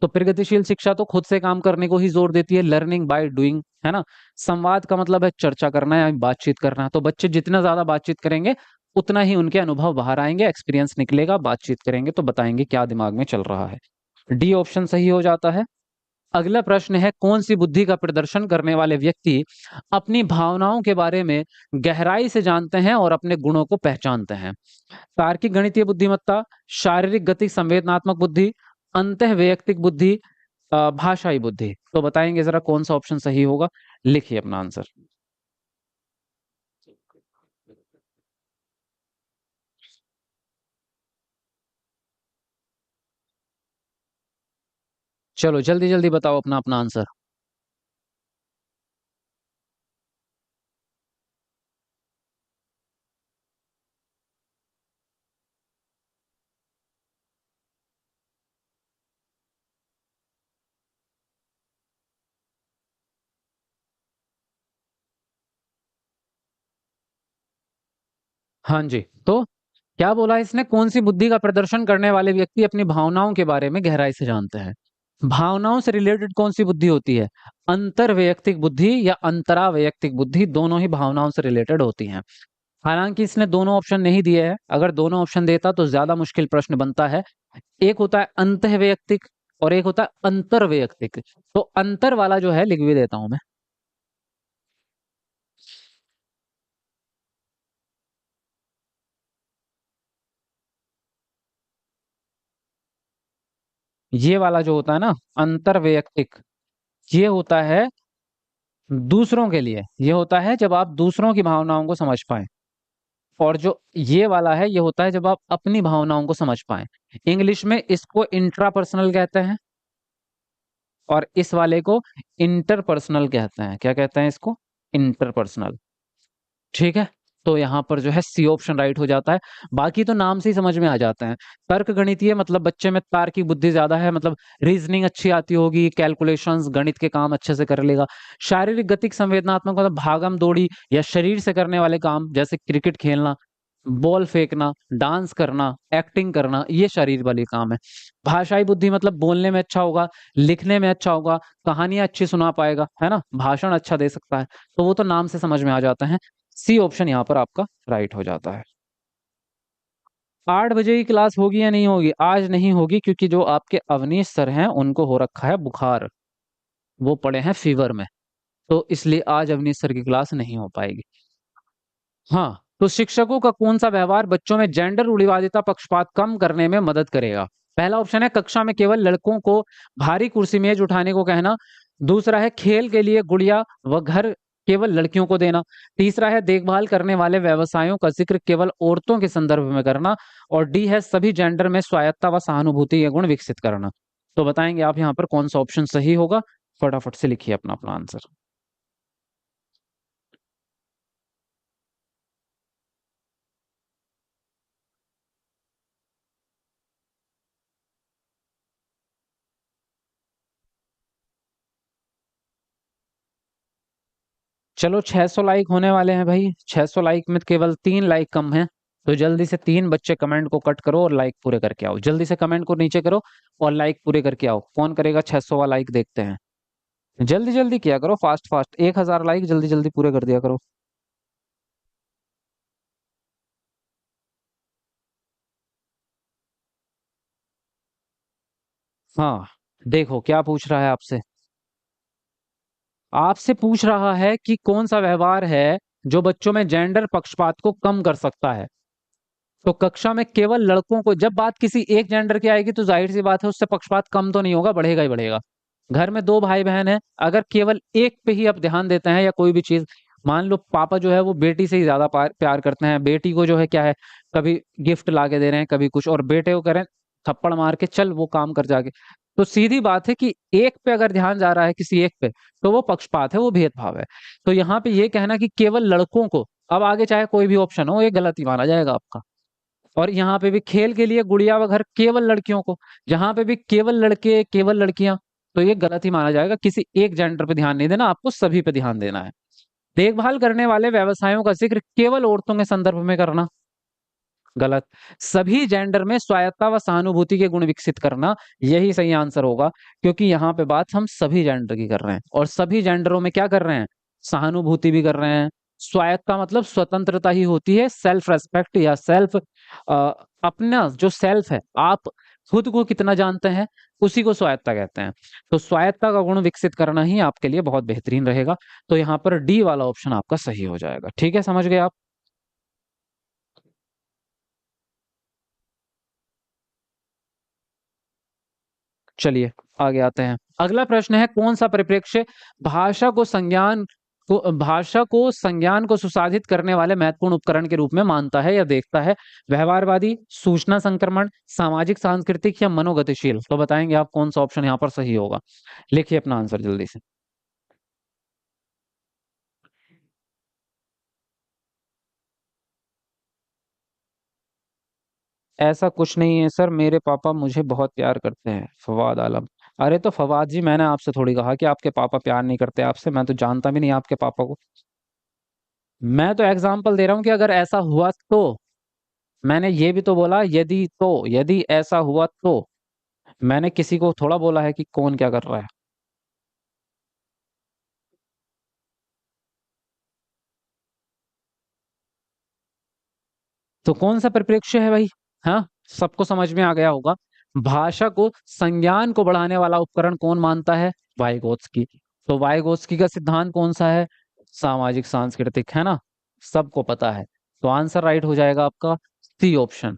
तो प्रगतिशील शिक्षा तो खुद से काम करने को ही जोर देती है, लर्निंग बाय डूइंग, है ना। संवाद का मतलब है चर्चा करना या बातचीत करना, तो बच्चे जितना ज्यादा बातचीत करेंगे उतना ही उनके अनुभव बाहर आएंगे, एक्सपीरियंस निकलेगा, बातचीत करेंगे तो बताएंगे क्या दिमाग में चल रहा है। डी ऑप्शन सही हो जाता है। अगला प्रश्न है, कौन सी बुद्धि का प्रदर्शन करने वाले व्यक्ति अपनी भावनाओं के बारे में गहराई से जानते हैं और अपने गुणों को पहचानते हैं? तार्किक गणितीय बुद्धिमत्ता, शारीरिक गति संवेदनात्मक बुद्धि, अंतः वैयक्तिक बुद्धि, भाषाई बुद्धि। तो बताएंगे जरा कौन सा ऑप्शन सही होगा? लिखिए अपना आंसर। चलो जल्दी जल्दी बताओ अपना अपना आंसर। हाँ जी, तो क्या बोला इसने, कौन सी बुद्धि का प्रदर्शन करने वाले व्यक्ति अपनी भावनाओं के बारे में गहराई से जानते हैं? भावनाओं से रिलेटेड कौन सी बुद्धि होती है? अंतर वैयक्तिक बुद्धि या अंतरा वैयक्तिक बुद्धि, दोनों ही भावनाओं से रिलेटेड होती हैं। हालांकि इसने दोनों ऑप्शन नहीं दिए हैं, अगर दोनों ऑप्शन देता तो ज्यादा मुश्किल प्रश्न बनता है। एक होता है अंतः वैयक्तिक और एक होता है अंतर वैयक्तिक। तो अंतर वाला जो है लिख भी देता हूं मैं। ये वाला जो होता है ना, अंतर वैयक्तिक, ये होता है दूसरों के लिए, ये होता है जब आप दूसरों की भावनाओं को समझ पाए। और जो ये वाला है, ये होता है जब आप अपनी भावनाओं को समझ पाए। इंग्लिश में इसको इंट्रापर्सनल कहते हैं और इस वाले को इंटरपर्सनल कहते हैं। क्या कहते हैं इसको? इंटरपर्सनल। ठीक है, तो यहाँ पर जो है सी ऑप्शन राइट हो जाता है। बाकी तो नाम से ही समझ में आ जाते हैं। तर्क गणितीय मतलब बच्चे में तार्किक बुद्धि ज्यादा है, मतलब रीजनिंग अच्छी आती होगी, कैलकुलेशंस गणित के काम अच्छे से कर लेगा। शारीरिक गतिक संवेदनात्मक मतलब भागम दौड़ी या शरीर से करने वाले काम, जैसे क्रिकेट खेलना, बॉल फेंकना, डांस करना, एक्टिंग करना, ये शरीर वाले काम है। भाषाई बुद्धि मतलब बोलने में अच्छा होगा, लिखने में अच्छा होगा, कहानियां अच्छी सुना पाएगा, है ना, भाषण अच्छा दे सकता है। तो वो तो नाम से समझ में आ जाता है। सी ऑप्शन यहाँ पर आपका राइट हो जाता है। 8 बजे की क्लास होगी या नहीं होगी? आज नहीं होगी, क्योंकि जो आपके अवनीश सर हैं उनको हो रखा है बुखार, वो पड़े हैं फीवर में। तो इसलिए आज अवनीश सर की क्लास नहीं हो पाएगी। हाँ, तो शिक्षकों का कौन सा व्यवहार बच्चों में जेंडर रूढ़िवादिता पक्षपात कम करने में मदद करेगा? पहला ऑप्शन है कक्षा में केवल लड़कों को भारी कुर्सी मेज उठाने को कहना। दूसरा है खेल के लिए गुड़िया व घर केवल लड़कियों को देना। तीसरा है देखभाल करने वाले व्यवसायों का जिक्र केवल औरतों के संदर्भ में करना। और डी है सभी जेंडर में स्वायत्ता व सहानुभूति के गुण विकसित करना। तो बताएंगे आप यहाँ पर कौन सा ऑप्शन सही होगा? फटाफट से लिखिए अपना अपना आंसर। चलो 600 लाइक होने वाले हैं भाई, 600 लाइक में केवल 3 लाइक कम हैं। तो जल्दी से 3 बच्चे कमेंट को कट करो और लाइक पूरे करके आओ। जल्दी से कमेंट को नीचे करो और लाइक पूरे करके आओ। कौन करेगा 600 वाला लाइक? देखते हैं। जल्दी जल्दी किया करो, फास्ट फास्ट। 1000 लाइक जल्दी जल्दी पूरे कर दिया करो। हाँ, देखो क्या पूछ रहा है आपसे। आपसे पूछ रहा है कि कौन सा व्यवहार है जो बच्चों में जेंडर पक्षपात को कम कर सकता है। तो कक्षा में केवल लड़कों को, जब बात किसी एक जेंडर की आएगी तो जाहिर सी बात है उससे पक्षपात कम तो नहीं होगा, बढ़ेगा ही बढ़ेगा। घर में दो भाई बहन हैं, अगर केवल एक पे ही आप ध्यान देते हैं या कोई भी चीज, मान लो पापा जो है वो बेटी से ही ज्यादा प्यार करते हैं, बेटी को जो है क्या है, कभी गिफ्ट ला के दे रहे हैं कभी कुछ, और बेटे को कह रहे हैं थप्पड़ मार के चल वो काम कर जाके। तो सीधी बात है कि एक पे अगर ध्यान जा रहा है किसी एक पे, तो वो पक्षपात है, वो भेदभाव है। तो यहाँ पे ये कहना कि केवल लड़कों को, अब आगे चाहे कोई भी ऑप्शन हो, ये गलत ही माना जाएगा आपका। और यहाँ पे भी खेल के लिए गुड़िया व घर केवल लड़कियों को, जहां पे भी केवल लड़के केवल लड़कियां, तो ये गलत ही माना जाएगा। किसी एक जेंडर पे ध्यान नहीं देना, आपको सभी पे ध्यान देना है। देखभाल करने वाले व्यवसायों का जिक्र केवल औरतों के संदर्भ में करना, गलत। सभी जेंडर में स्वायत्ता व सहानुभूति के गुण विकसित करना, यही सही आंसर होगा। क्योंकि यहाँ पे बात हम सभी जेंडर की कर रहे हैं और सभी जेंडरों में क्या कर रहे हैं, सहानुभूति भी कर रहे हैं, स्वायत्तता मतलब स्वतंत्रता ही होती है, सेल्फ रेस्पेक्ट या सेल्फ अपना जो सेल्फ है, आप खुद को कितना जानते हैं, उसी को स्वायत्तता कहते हैं। तो स्वायत्तता का गुण विकसित करना ही आपके लिए बहुत बेहतरीन रहेगा। तो यहाँ पर डी वाला ऑप्शन आपका सही हो जाएगा। ठीक है, समझ गए आप? चलिए आगे आते हैं। अगला प्रश्न है, कौन सा परिप्रेक्ष्य भाषा को संज्ञान को सुसाधित करने वाले महत्वपूर्ण उपकरण के रूप में मानता है या देखता है? व्यवहारवादी, सूचना संक्रमण, सामाजिक सांस्कृतिक या मनोगतिशील? तो बताएंगे आप कौन सा ऑप्शन यहाँ पर सही होगा। लिखिए अपना आंसर जल्दी से। ऐसा कुछ नहीं है सर, मेरे पापा मुझे बहुत प्यार करते हैं। फवाद आलम। अरे तो फवाद जी, मैंने आपसे थोड़ी कहा कि आपके पापा प्यार नहीं करते आपसे, मैं तो जानता भी नहीं आपके पापा को। मैं तो एग्जाम्पल दे रहा हूँ कि अगर ऐसा हुआ तो। मैंने ये भी तो बोला यदि तो, यदि ऐसा हुआ तो। मैंने किसी को थोड़ा बोला है कि कौन क्या कर रहा है। तो कौन सा परिप्रेक्ष्य है भाई? हाँ, सबको समझ में आ गया होगा। भाषा को संज्ञान को बढ़ाने वाला उपकरण कौन मानता है? वाइगोत्स्की। तो वाइगोत्स्की का सिद्धांत कौन सा है? सामाजिक सांस्कृतिक, है ना? सबको पता है। तो आंसर राइट हो जाएगा आपका सी ऑप्शन।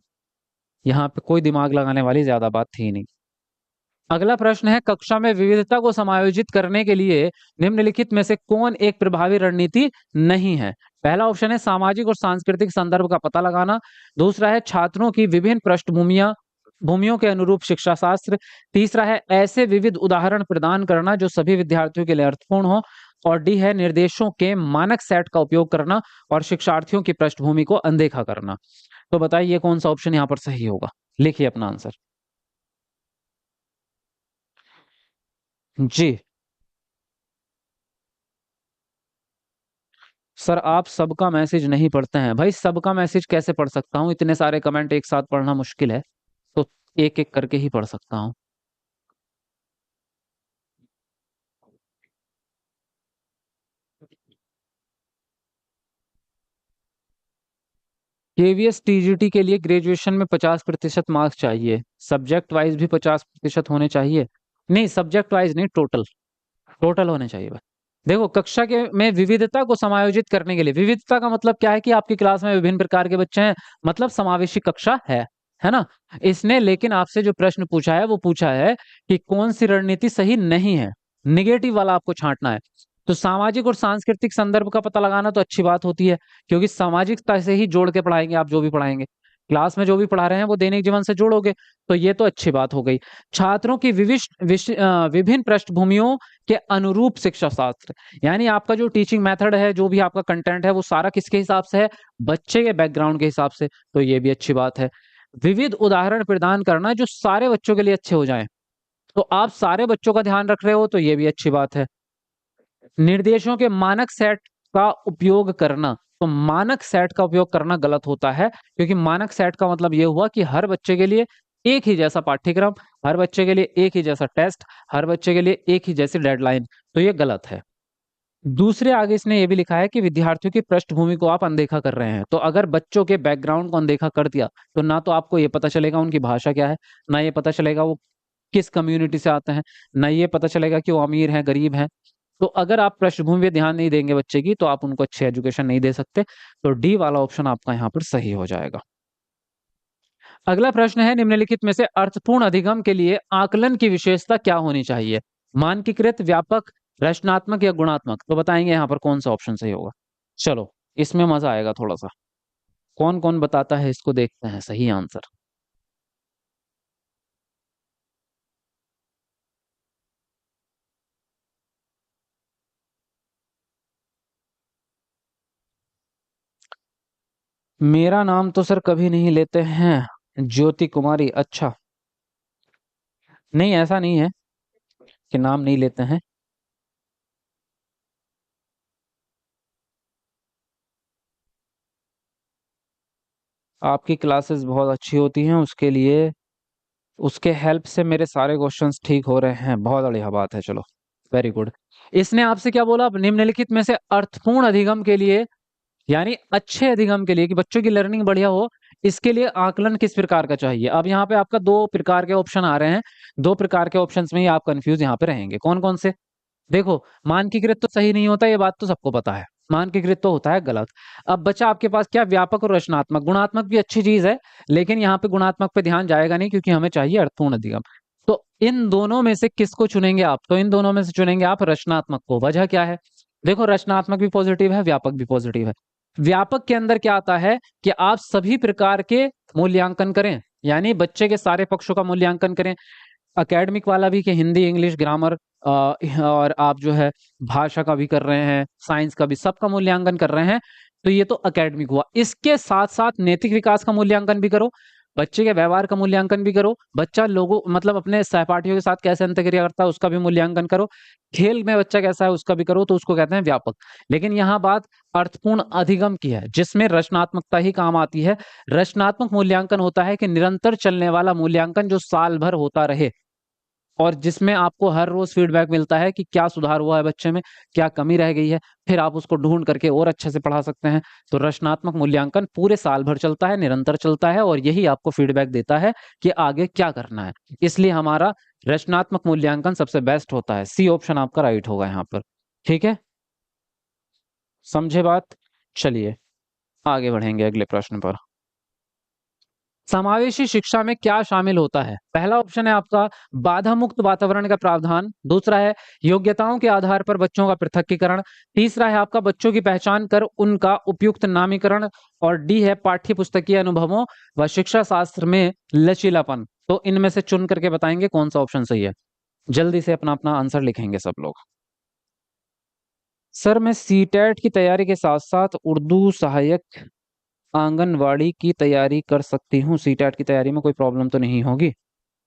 यहाँ पे कोई दिमाग लगाने वाली ज्यादा बात थी नहीं। अगला प्रश्न है, कक्षा में विविधता को समायोजित करने के लिए निम्नलिखित में से कौन एक प्रभावी रणनीति नहीं है? पहला ऑप्शन है सामाजिक और सांस्कृतिक संदर्भ का पता लगाना। दूसरा है छात्रों की विभिन्न पृष्ठभूमियां भूमियों के अनुरूप शिक्षा शास्त्र। तीसरा है ऐसे विविध उदाहरण प्रदान करना जो सभी विद्यार्थियों के लिए अर्थपूर्ण हो। और डी है निर्देशों के मानक सेट का उपयोग करना और शिक्षार्थियों की पृष्ठभूमि को अनदेखा करना। तो बताइए कौन सा ऑप्शन यहाँ पर सही होगा। लिखिए अपना आंसर। जी सर, आप सबका मैसेज नहीं पढ़ते हैं भाई। सबका मैसेज कैसे पढ़ सकता हूँ, इतने सारे कमेंट एक साथ पढ़ना मुश्किल है। तो एक एक करके ही पढ़ सकता हूँ। केवीएस टीजीटी के लिए ग्रेजुएशन में 50% मार्क्स चाहिए, सब्जेक्ट वाइज भी 50% होने चाहिए। नहीं, सब्जेक्ट वाइज नहीं, टोटल। टोटल होने चाहिए बस। देखो, कक्षा के में विविधता को समायोजित करने के लिए, विविधता का मतलब क्या है कि आपकी क्लास में विभिन्न प्रकार के बच्चे हैं, मतलब समावेशी कक्षा है ना? इसने लेकिन आपसे जो प्रश्न पूछा है वो पूछा है कि कौन सी रणनीति सही नहीं है। निगेटिव वाला आपको छांटना है। तो सामाजिक और सांस्कृतिक संदर्भ का पता लगाना तो अच्छी बात होती है, क्योंकि सामाजिकता से ही जोड़ के पढ़ाएंगे आप जो भी पढ़ाएंगे। क्लास में जो भी पढ़ा रहे हैं वो दैनिक जीवन से जोड़ोगे, तो ये तो अच्छी बात हो गई। छात्रों की विभिन्न पृष्ठभूमियों के अनुरूप शिक्षा शास्त्र, यानी आपका जो टीचिंग मेथड है, जो भी आपका कंटेंट है, वो सारा किसके हिसाब से है? बच्चे के बैकग्राउंड के हिसाब से। तो ये भी अच्छी बात है। विविध उदाहरण प्रदान करना जो सारे बच्चों के लिए अच्छे हो जाएं, तो आप सारे बच्चों का ध्यान रख रहे हो, तो ये भी अच्छी बात है। निर्देशों के मानक सेट का उपयोग करना, तो मानक सेट का उपयोग करना गलत होता है, क्योंकि मानक सेट का मतलब यह हुआ कि हर बच्चे के लिए एक ही जैसा पाठ्यक्रम, हर बच्चे के लिए एक ही जैसा टेस्ट, हर बच्चे के लिए एक ही जैसी डेडलाइन। तो ये गलत है। दूसरे आगे इसने ये भी लिखा है कि विद्यार्थियों की पृष्ठभूमि को आप अनदेखा कर रहे हैं। तो अगर बच्चों के बैकग्राउंड को अनदेखा कर दिया, तो ना तो आपको ये पता चलेगा उनकी भाषा क्या है, ना ये पता चलेगा वो किस कम्युनिटी से आते हैं, ना ये पता चलेगा कि वो अमीर हैं गरीब हैं। तो अगर आप पृष्ठभूमि पे ध्यान नहीं देंगे बच्चे की, तो आप उनको अच्छी एजुकेशन नहीं दे सकते। तो डी वाला ऑप्शन आपका यहाँ पर सही हो जाएगा। अगला प्रश्न है, निम्नलिखित में से अर्थपूर्ण अधिगम के लिए आकलन की विशेषता क्या होनी चाहिए? मानकीकृत, व्यापक, रचनात्मक या गुणात्मक? तो बताएंगे यहाँ पर कौन सा ऑप्शन सही होगा। चलो, इसमें मजा आएगा थोड़ा सा। कौन कौन बताता है इसको, देखते हैं सही आंसर। मेरा नाम तो सर कभी नहीं लेते हैं। ज्योति कुमारी, अच्छा। नहीं, ऐसा नहीं है कि नाम नहीं लेते हैं। आपकी क्लासेस बहुत अच्छी होती हैं, उसके लिए उसके हेल्प से मेरे सारे क्वेश्चंस ठीक हो रहे हैं। बहुत बढ़िया बात है, चलो। Very good. इसने आपसे क्या बोला? निम्नलिखित में से अर्थपूर्ण अधिगम के लिए यानी अच्छे अधिगम के लिए कि बच्चों की लर्निंग बढ़िया हो, इसके लिए आकलन किस प्रकार का चाहिए। अब यहाँ पे आपका दो प्रकार के ऑप्शन आ रहे हैं, दो प्रकार के ऑप्शंस में ही आप कंफ्यूज यहाँ पे रहेंगे। कौन कौन से? देखो, मानकीकृत तो सही नहीं होता, ये बात तो सबको पता है। मानकीकृत तो होता है गलत। अब बचा आपके पास क्या, व्यापक और रचनात्मक। गुणात्मक भी अच्छी चीज है, लेकिन यहाँ पे गुणात्मक पे ध्यान जाएगा नहीं, क्योंकि हमें चाहिए अर्थपूर्ण अधिगम। तो इन दोनों में से किसको चुनेंगे आप? तो इन दोनों में से चुनेंगे आप रचनात्मक को। वजह क्या है? देखो, रचनात्मक भी पॉजिटिव है, व्यापक भी पॉजिटिव है। व्यापक के अंदर क्या आता है कि आप सभी प्रकार के मूल्यांकन करें, यानी बच्चे के सारे पक्षों का मूल्यांकन करें। एकेडमिक वाला भी कि हिंदी, इंग्लिश, ग्रामर, और आप जो है भाषा का भी कर रहे हैं, साइंस का भी, सबका मूल्यांकन कर रहे हैं। तो ये तो एकेडमिक हुआ। इसके साथ साथ नैतिक विकास का मूल्यांकन भी करो, बच्चे के व्यवहार का मूल्यांकन भी करो, बच्चा लोगों मतलब अपने सहपाठियों के साथ कैसे अंतर्क्रिया करता है उसका भी मूल्यांकन करो, खेल में बच्चा कैसा है उसका भी करो, तो उसको कहते हैं व्यापक। लेकिन यहाँ बात अर्थपूर्ण अधिगम की है, जिसमें रचनात्मकता ही काम आती है। रचनात्मक मूल्यांकन होता है कि निरंतर चलने वाला मूल्यांकन जो साल भर होता रहे, और जिसमें आपको हर रोज फीडबैक मिलता है कि क्या सुधार हुआ है बच्चे में, क्या कमी रह गई है, फिर आप उसको ढूंढ करके और अच्छे से पढ़ा सकते हैं। तो रचनात्मक मूल्यांकन पूरे साल भर चलता है, निरंतर चलता है, और यही आपको फीडबैक देता है कि आगे क्या करना है। इसलिए हमारा रचनात्मक मूल्यांकन सबसे बेस्ट होता है। सी ऑप्शन आपका राइट होगा यहाँ पर। ठीक है, समझे बात? चलिए आगे बढ़ेंगे अगले प्रश्न पर। समावेशी शिक्षा में क्या शामिल होता है? पहला ऑप्शन है आपका बाधा मुक्त वातावरण का प्रावधान, दूसरा है योग्यताओं के आधार पर बच्चों का पृथक्कीकरण, तीसरा है आपका बच्चों की पहचान कर उनका उपयुक्त नामीकरण, और डी है पाठ्य पुस्तकीय अनुभवों व शिक्षा शास्त्र में लचीलापन। तो इनमें से चुन करके बताएंगे कौन सा ऑप्शन सही है। जल्दी से अपना अपना आंसर लिखेंगे सब लोग। सर, मैं सीटेट की तैयारी के साथ साथ उर्दू सहायक आंगनवाड़ी की तैयारी कर सकती हूँ। सीटेट की तैयारी में कोई प्रॉब्लम तो नहीं होगी?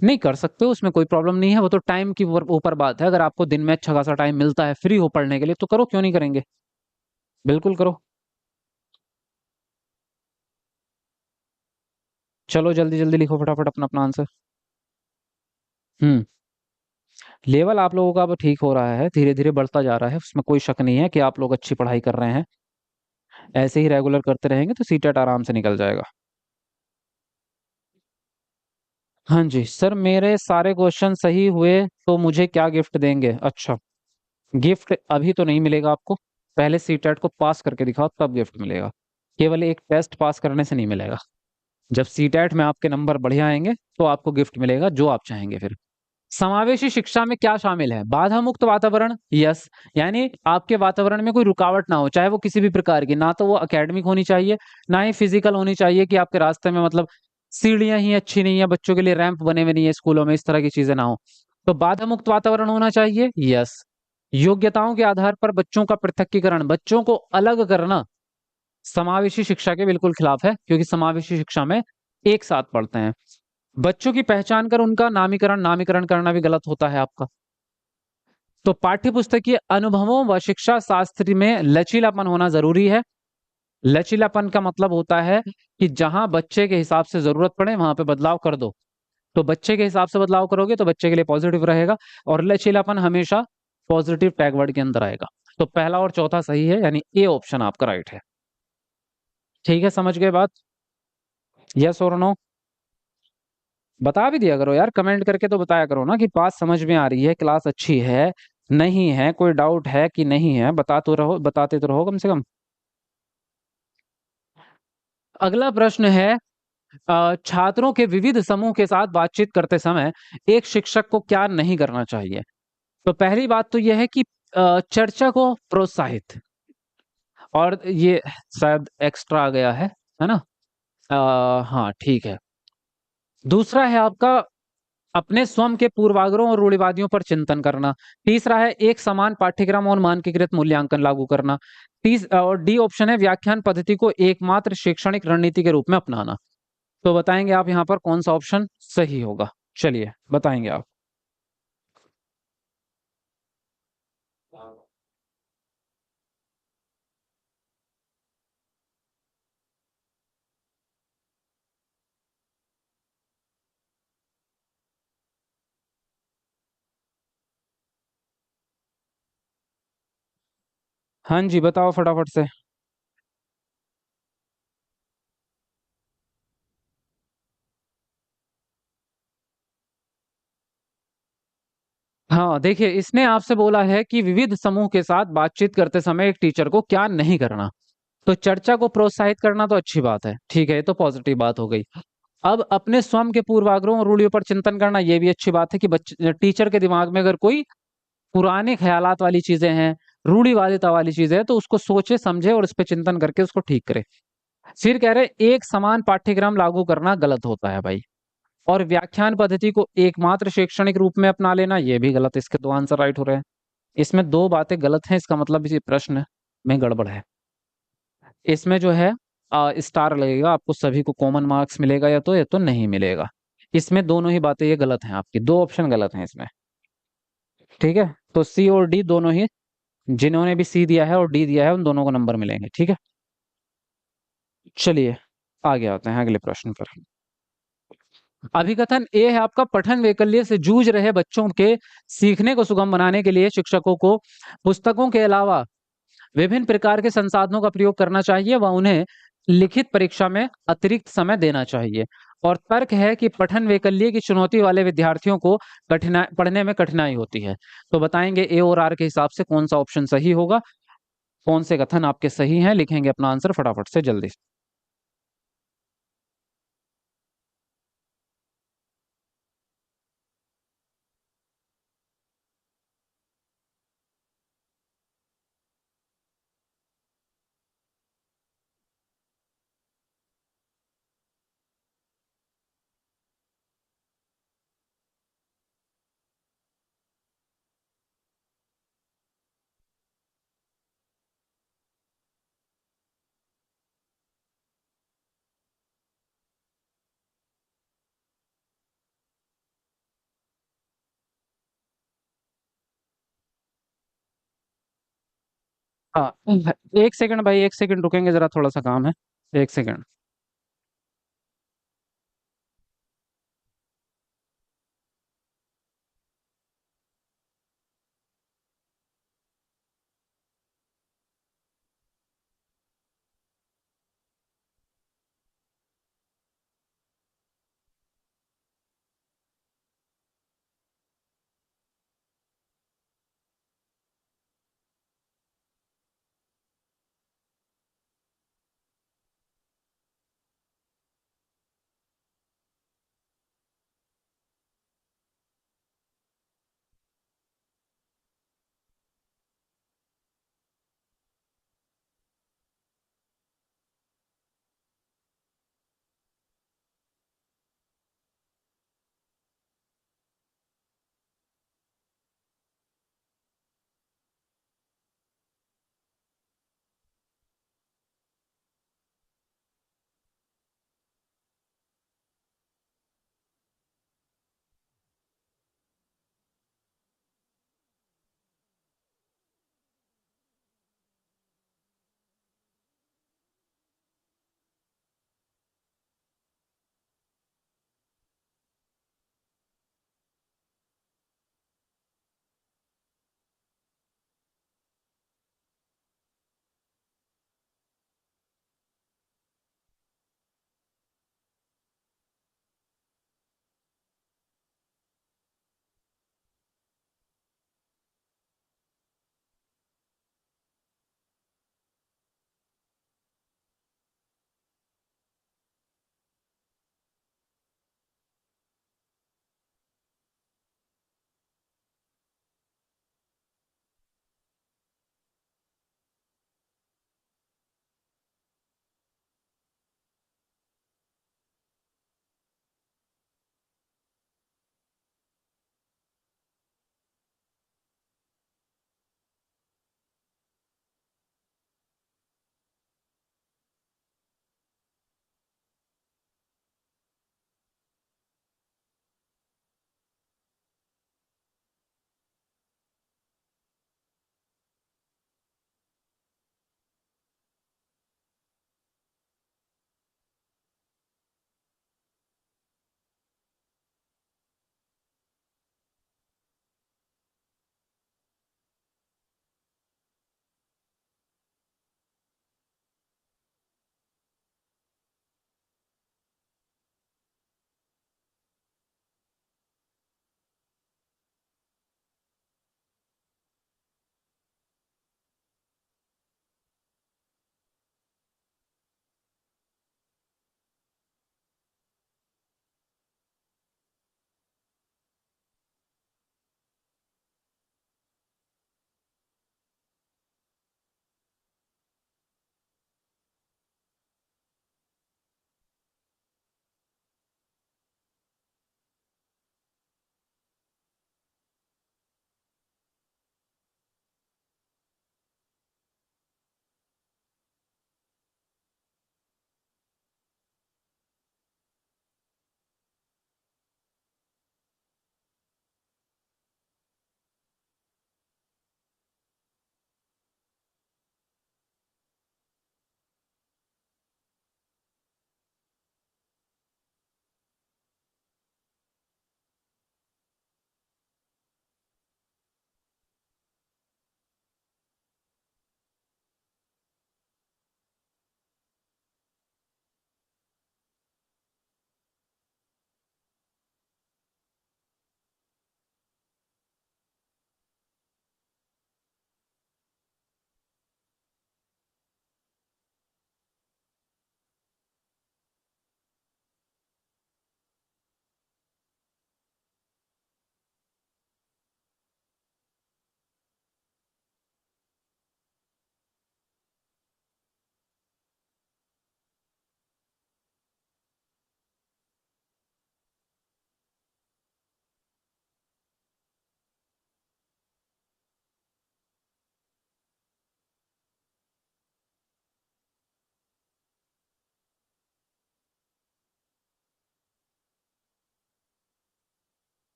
नहीं, कर सकते हो, उसमें कोई प्रॉब्लम नहीं है। वो तो टाइम की ऊपर बात है। अगर आपको दिन में अच्छा खासा टाइम मिलता है फ्री हो पढ़ने के लिए, तो करो, क्यों नहीं करेंगे, बिल्कुल करो। चलो जल्दी जल्दी लिखो फटाफट अपना अपना आंसर। हम्म। लेवल आप लोगों का अब ठीक हो रहा है, धीरे धीरे बढ़ता जा रहा है, उसमें कोई शक नहीं है कि आप लोग अच्छी पढ़ाई कर रहे हैं। ऐसे ही रेगुलर करते रहेंगे तो सीटेट आराम से निकल जाएगा। हाँ जी सर, मेरे सारे क्वेश्चन सही हुए तो मुझे क्या गिफ्ट देंगे? अच्छा, गिफ्ट अभी तो नहीं मिलेगा आपको, पहले सीटेट को पास करके दिखाओ तब गिफ्ट मिलेगा। केवल एक टेस्ट पास करने से नहीं मिलेगा। जब सीटेट में आपके नंबर बढ़िया आएंगे तो आपको गिफ्ट मिलेगा जो आप चाहेंगे फिर। समावेशी शिक्षा में क्या शामिल है? बाधा मुक्त वातावरण, यस। यानी आपके वातावरण में कोई रुकावट ना हो, चाहे वो किसी भी प्रकार की, ना तो वो एकेडमिक होनी चाहिए, ना ही फिजिकल होनी चाहिए कि आपके रास्ते में मतलब सीढ़ियां ही अच्छी नहीं है, बच्चों के लिए रैंप बने हुए नहीं है स्कूलों में, इस तरह की चीजें ना हो। तो बाधा मुक्त वातावरण होना चाहिए, यस। योग्यताओं के आधार पर बच्चों का पृथक्कीकरण, बच्चों को अलग करना समावेशी शिक्षा के बिल्कुल खिलाफ है, क्योंकि समावेशी शिक्षा में एक साथ पढ़ते हैं। बच्चों की पहचान कर उनका नामीकरण, नामीकरण करना भी गलत होता है आपका। तो पाठ्य पुस्तकीय अनुभवों व शिक्षा शास्त्र में लचीलापन होना जरूरी है। लचीलापन का मतलब होता है कि जहां बच्चे के हिसाब से जरूरत पड़े वहां पे बदलाव कर दो। तो बच्चे के हिसाब से बदलाव करोगे तो बच्चे के लिए पॉजिटिव रहेगा, और लचीलापन हमेशा पॉजिटिव टैगवर्ड के अंदर आएगा। तो पहला और चौथा सही है, यानी ए ऑप्शन आपका राइट है। ठीक है, समझ गए बात? यस और नो? बता भी दिया करो यार, कमेंट करके तो बताया करो ना कि बात समझ में आ रही है, क्लास अच्छी है, नहीं है, कोई डाउट है कि नहीं है, बता तो रहो, बताते तो रहो कम से कम। अगला प्रश्न है, छात्रों के विविध समूह के साथ बातचीत करते समय एक शिक्षक को क्या नहीं करना चाहिए? तो पहली बात तो यह है कि चर्चा को प्रोत्साहित, और ये शायद एक्स्ट्रा आ गया है ना? हाँ ठीक है। दूसरा है आपका अपने स्वयं के पूर्वाग्रहों और रूढ़िवादियों पर चिंतन करना। तीसरा है एक समान पाठ्यक्रम और मानकीकृत मूल्यांकन लागू करना। और डी ऑप्शन है व्याख्यान पद्धति को एकमात्र शैक्षणिक रणनीति के रूप में अपनाना। तो बताएंगे आप यहाँ पर कौन सा ऑप्शन सही होगा? चलिए बताएंगे आप। हाँ जी, बताओ फटाफट से। हाँ, देखिए इसने आपसे बोला है कि विविध समूह के साथ बातचीत करते समय एक टीचर को क्या नहीं करना। तो चर्चा को प्रोत्साहित करना तो अच्छी बात है, ठीक है, ये तो पॉजिटिव बात हो गई। अब अपने स्वयं के पूर्वाग्रहों और रूढ़ियों पर चिंतन करना ये भी अच्छी बात है कि बच्चे टीचर के दिमाग में अगर कोई पुराने ख़यालात वाली चीज़ें हैं, रूढ़िवादिता वाली चीज़ें हैं, तो उसको सोचे, समझे और इस पे चिंतन करके उसको ठीक करे। फिर कह रहे हैं एक समान पाठ्यक्रम लागू करना गलत होता है भाई। और व्याख्यान पद्धति को एकमात्र शैक्षणिक रूप में अपना लेना ये भी गलत है। इसके 2 आंसर राइट हो रहे हैं। इसमें 2 बातें गलत हैं, इसका मतलब इसी प्रश्न में गड़बड़ है। इसमें जो है स्टार लगेगा, आपको सभी को कॉमन मार्क्स मिलेगा या तो नहीं मिलेगा। इसमें दोनों ही बातें ये गलत हैं आपकी, 2 ऑप्शन गलत हैं इसमें। ठीक है? तो सी और डी दोनों ही, जिन्होंने भी सी दिया है और डी दिया है उन दोनों को नंबर मिलेंगे, ठीक है? चलिए, आगे आते हैं अगले प्रश्न पर। अभिकथन ए है आपका, पठन वैकल्य से जूझ रहे बच्चों के सीखने को सुगम बनाने के लिए शिक्षकों को पुस्तकों के अलावा विभिन्न प्रकार के संसाधनों का प्रयोग करना चाहिए व उन्हें लिखित परीक्षा में अतिरिक्त समय देना चाहिए। और तर्क है कि पठन वैकल्य की चुनौती वाले विद्यार्थियों को कठिनाई पढ़ने में कठिनाई होती है। तो बताएंगे ए और आर के हिसाब से कौन सा ऑप्शन सही होगा, कौन से कथन आपके सही हैं, लिखेंगे अपना आंसर फटाफट से जल्दी से। हाँ, 1 सेकंड भाई, 1 सेकंड रुकेंगे, ज़रा थोड़ा-सा काम है। 1 सेकंड।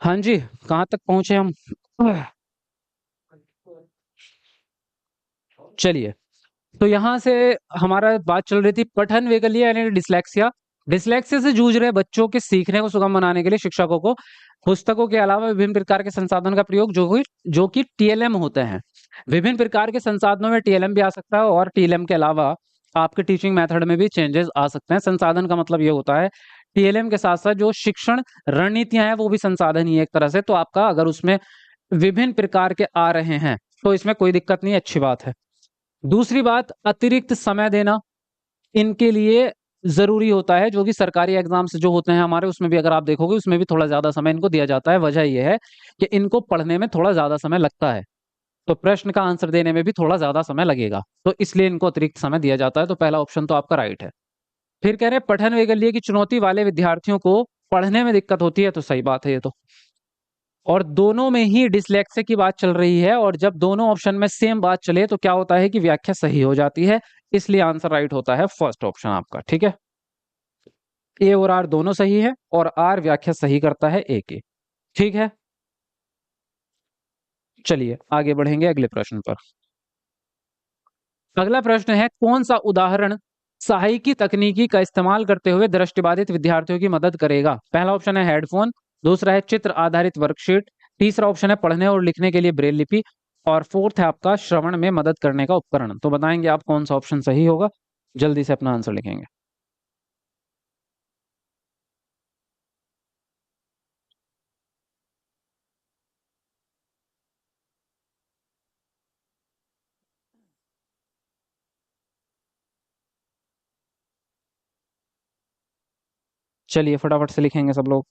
हाँ जी, कहाँ तक पहुंचे हम? चलिए, तो यहाँ से हमारा बात चल रही थी पठन वैकल्य यानी डिसलेक्सिया। डिसलेक्सिया से जूझ रहे बच्चों के सीखने को सुगम बनाने के लिए शिक्षकों को पुस्तकों के अलावा विभिन्न प्रकार के संसाधन का प्रयोग जो कि टीएलएम होते हैं। विभिन्न प्रकार के संसाधनों में टीएलएम भी आ सकता है और टीएलएम के अलावा आपके टीचिंग मेथड में भी चेंजेस आ सकते हैं। संसाधन का मतलब ये होता है टीएलएम के साथ साथ जो शिक्षण रणनीतियां हैं वो भी संसाधन ही है एक तरह से। तो आपका अगर उसमें विभिन्न प्रकार के आ रहे हैं तो इसमें कोई दिक्कत नहीं है, अच्छी बात है। दूसरी बात, अतिरिक्त समय देना इनके लिए ज़रूरी होता है, जो कि सरकारी एग्ज़ाम्स जो होते हैं हमारे उसमें भी अगर आप देखोगे उसमें भी थोड़ा ज़्यादा समय इनको दिया जाता है। वजह ये है कि इनको पढ़ने में थोड़ा ज़्यादा समय लगता है, तो प्रश्न का आंसर देने में भी थोड़ा ज़्यादा समय लगेगा, तो इसलिए इनको अतिरिक्त समय दिया जाता है। तो पहला ऑप्शन तो आपका राइट है। फिर कह रहे हैं पठन वैकल्य की चुनौती वाले विद्यार्थियों को पढ़ने में दिक्कत होती है, तो सही बात है ये तो। और दोनों में ही डिसलेक्सिया की बात चल रही है और जब दोनों ऑप्शन में सेम बात चले तो क्या होता है कि व्याख्या सही हो जाती है, इसलिए आंसर राइट होता है फर्स्ट ऑप्शन आपका। ठीक है, ए और आर दोनों सही है और आर व्याख्या सही करता है ए की। ठीक है, चलिए आगे बढ़ेंगे अगले प्रश्न पर। अगला प्रश्न है कौन सा उदाहरण सहायिकी तकनीकी का इस्तेमाल करते हुए दृष्टिबाधित विद्यार्थियों की मदद करेगा? पहला ऑप्शन है हेडफोन, दूसरा है चित्र आधारित वर्कशीट, तीसरा ऑप्शन है पढ़ने और लिखने के लिए ब्रेल लिपि और फोर्थ है आपका श्रवण में मदद करने का उपकरण। तो बताएंगे आप कौन सा ऑप्शन सही होगा, जल्दी से अपना आंसर लिखेंगे। चलिए फटाफट से लिखेंगे सब लोग।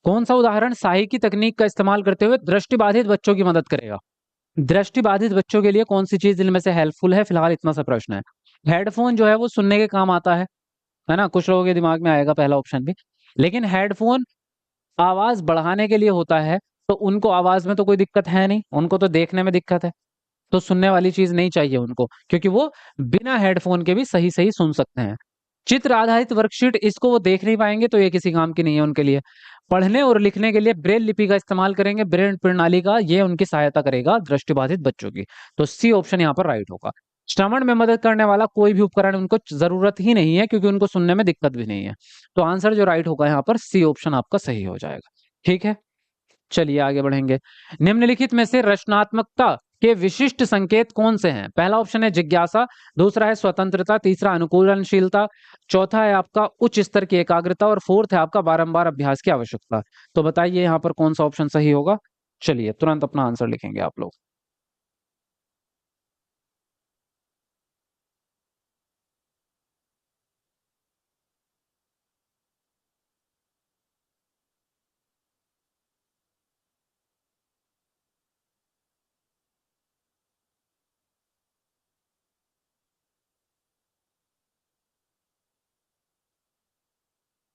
कौन सा उदाहरण सहायिकी तकनीक का इस्तेमाल करते हुए दृष्टिबाधित बच्चों की मदद करेगा? दृष्टिबाधित बच्चों के लिए कौन सी चीज इनमें से हेल्पफुल है? फिलहाल इतना सा प्रश्न है। हेडफोन जो है वो सुनने के काम आता है ना? कुछ लोगों के दिमाग में आएगा पहला ऑप्शन भी, लेकिन हेडफोन आवाज बढ़ाने के लिए होता है, तो उनको आवाज में तो कोई दिक्कत है नहीं, उनको तो देखने में दिक्कत है, तो सुनने वाली चीज नहीं चाहिए उनको, क्योंकि वो बिना हेडफोन के भी सही सही सुन सकते हैं। चित्र आधारित वर्कशीट इसको वो देख नहीं पाएंगे, तो ये किसी काम की नहीं है उनके लिए। पढ़ने और लिखने के लिए ब्रेल लिपि का इस्तेमाल करेंगे, ब्रेल प्रणाली का, ये उनकी सहायता करेगा दृष्टिबाधित बच्चों की। तो सी ऑप्शन यहाँ पर राइट होगा। श्रवण में मदद करने वाला कोई भी उपकरण उनको जरूरत ही नहीं है, क्योंकि उनको सुनने में दिक्कत भी नहीं है। तो आंसर जो राइट होगा यहाँ पर सी ऑप्शन आपका सही हो जाएगा। ठीक है, चलिए आगे बढ़ेंगे। निम्नलिखित में से रचनात्मकता के विशिष्ट संकेत कौन से हैं? पहला ऑप्शन है जिज्ञासा, दूसरा है स्वतंत्रता, तीसरा अनुकूलनशीलता, चौथा है आपका उच्च स्तर की एकाग्रता और फोर्थ है आपका बारंबार अभ्यास की आवश्यकता। तो बताइए यहाँ पर कौन सा ऑप्शन सही होगा। चलिए तुरंत अपना आंसर लिखेंगे आप लोग।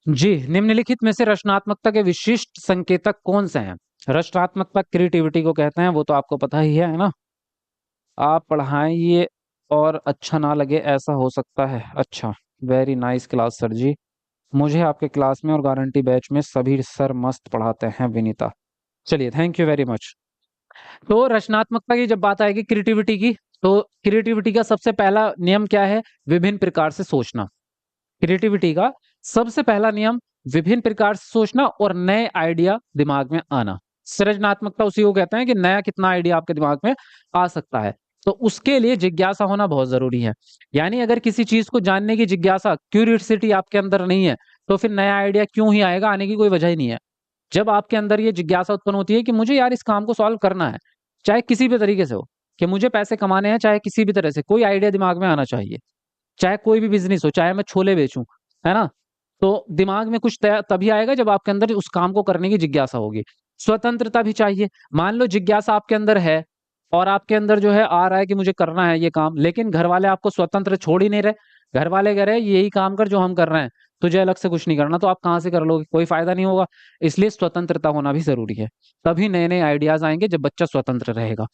जी, निम्नलिखित में से रचनात्मकता के विशिष्ट संकेतक कौन से हैं? रचनात्मकता क्रिएटिविटी को कहते हैं, वो तो आपको पता ही है ना? आप पढ़ाइए और अच्छा ना लगे ऐसा हो सकता है। अच्छा, वेरी नाइस क्लास सर जी। मुझे आपके क्लास में और गारंटी बैच में सभी सर मस्त पढ़ाते हैं विनीता। चलिए थैंक यू वेरी मच। तो रचनात्मकता की जब बात आएगी क्रिएटिविटी की, तो क्रिएटिविटी का सबसे पहला नियम क्या है? विभिन्न प्रकार से सोचना। क्रिएटिविटी का सबसे पहला नियम विभिन्न प्रकार से सोचना और नए आइडिया दिमाग में आना। सृजनात्मकता उसी को कहते हैं कि नया कितना आइडिया आपके दिमाग में आ सकता है। तो उसके लिए जिज्ञासा होना बहुत जरूरी है। यानी अगर किसी चीज को जानने की जिज्ञासा, क्यूरियोसिटी आपके अंदर नहीं है, तो फिर नया आइडिया क्यों ही आएगा? आने की कोई वजह ही नहीं है। जब आपके अंदर ये जिज्ञासा उत्पन्न होती है कि मुझे यार इस काम को सॉल्व करना है, चाहे किसी भी तरीके से हो, कि मुझे पैसे कमाने हैं, चाहे किसी भी तरह से, कोई आइडिया दिमाग में आना चाहिए। चाहे कोई भी बिजनेस हो, चाहे मैं छोले बेचूं, है ना? तो दिमाग में कुछ तभी आएगा जब आपके अंदर उस काम को करने की जिज्ञासा होगी। स्वतंत्रता भी चाहिए। मान लो जिज्ञासा आपके अंदर है और आपके अंदर जो है आ रहा है कि मुझे करना है ये काम, लेकिन घर वाले आपको स्वतंत्र छोड़ ही नहीं रहे। घर वाले कह रहे हैं यही काम कर जो हम कर रहे हैं, तुझे अलग से कुछ नहीं करना, तो आप कहाँ से कर लोगे, कोई फायदा नहीं होगा। इसलिए स्वतंत्रता होना भी जरूरी है, तभी नए नए आइडियाज आएंगे जब बच्चा स्वतंत्र रहेगा।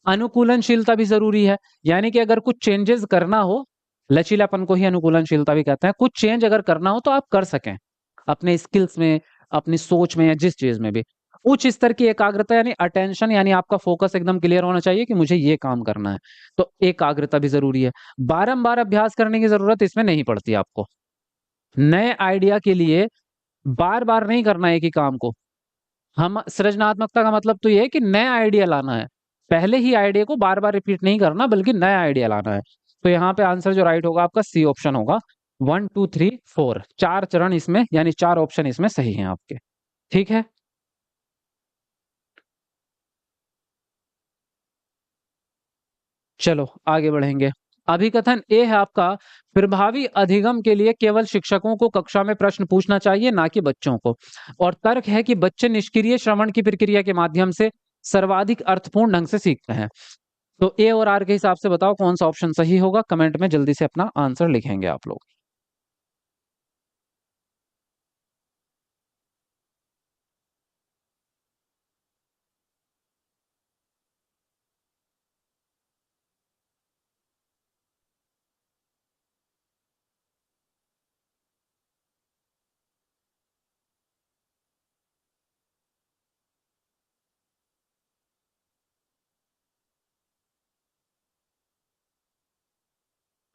अनुकूलनशीलता भी जरूरी है, यानी कि अगर कुछ चेंजेस करना हो, लचीलापन को ही अनुकूलनशीलता भी कहते हैं, कुछ चेंज अगर करना हो तो आप कर सकें अपने स्किल्स में, अपनी सोच में, या जिस चीज में भी। उच्च स्तर की एकाग्रता यानी अटेंशन, यानी आपका फोकस एकदम क्लियर होना चाहिए कि मुझे ये काम करना है, तो एकाग्रता भी जरूरी है। बारंबार अभ्यास करने की जरूरत इसमें नहीं पड़ती आपको। नए आइडिया के लिए बार बार नहीं करना है एक ही काम को। हम सृजनात्मकता का मतलब तो ये है कि नया आइडिया लाना है, पहले ही आइडिया को बार बार रिपीट नहीं करना, बल्कि नया आइडिया लाना है। तो यहाँ पे आंसर जो राइट होगा आपका सी ऑप्शन होगा। 1 2 3 4, 4 चरण इसमें, यानी 4 ऑप्शन इसमें सही हैं आपके। ठीक है, चलो आगे बढ़ेंगे। अभिकथन ए है आपका, प्रभावी अधिगम के लिए केवल शिक्षकों को कक्षा में प्रश्न पूछना चाहिए, ना कि बच्चों को। और तर्क है कि बच्चे निष्क्रिय श्रवण की प्रक्रिया के माध्यम से सर्वाधिक अर्थपूर्ण ढंग से सीखते हैं। तो ए और आर के हिसाब से बताओ कौन सा ऑप्शन सही होगा, कमेंट में जल्दी से अपना आंसर लिखेंगे आप लोग।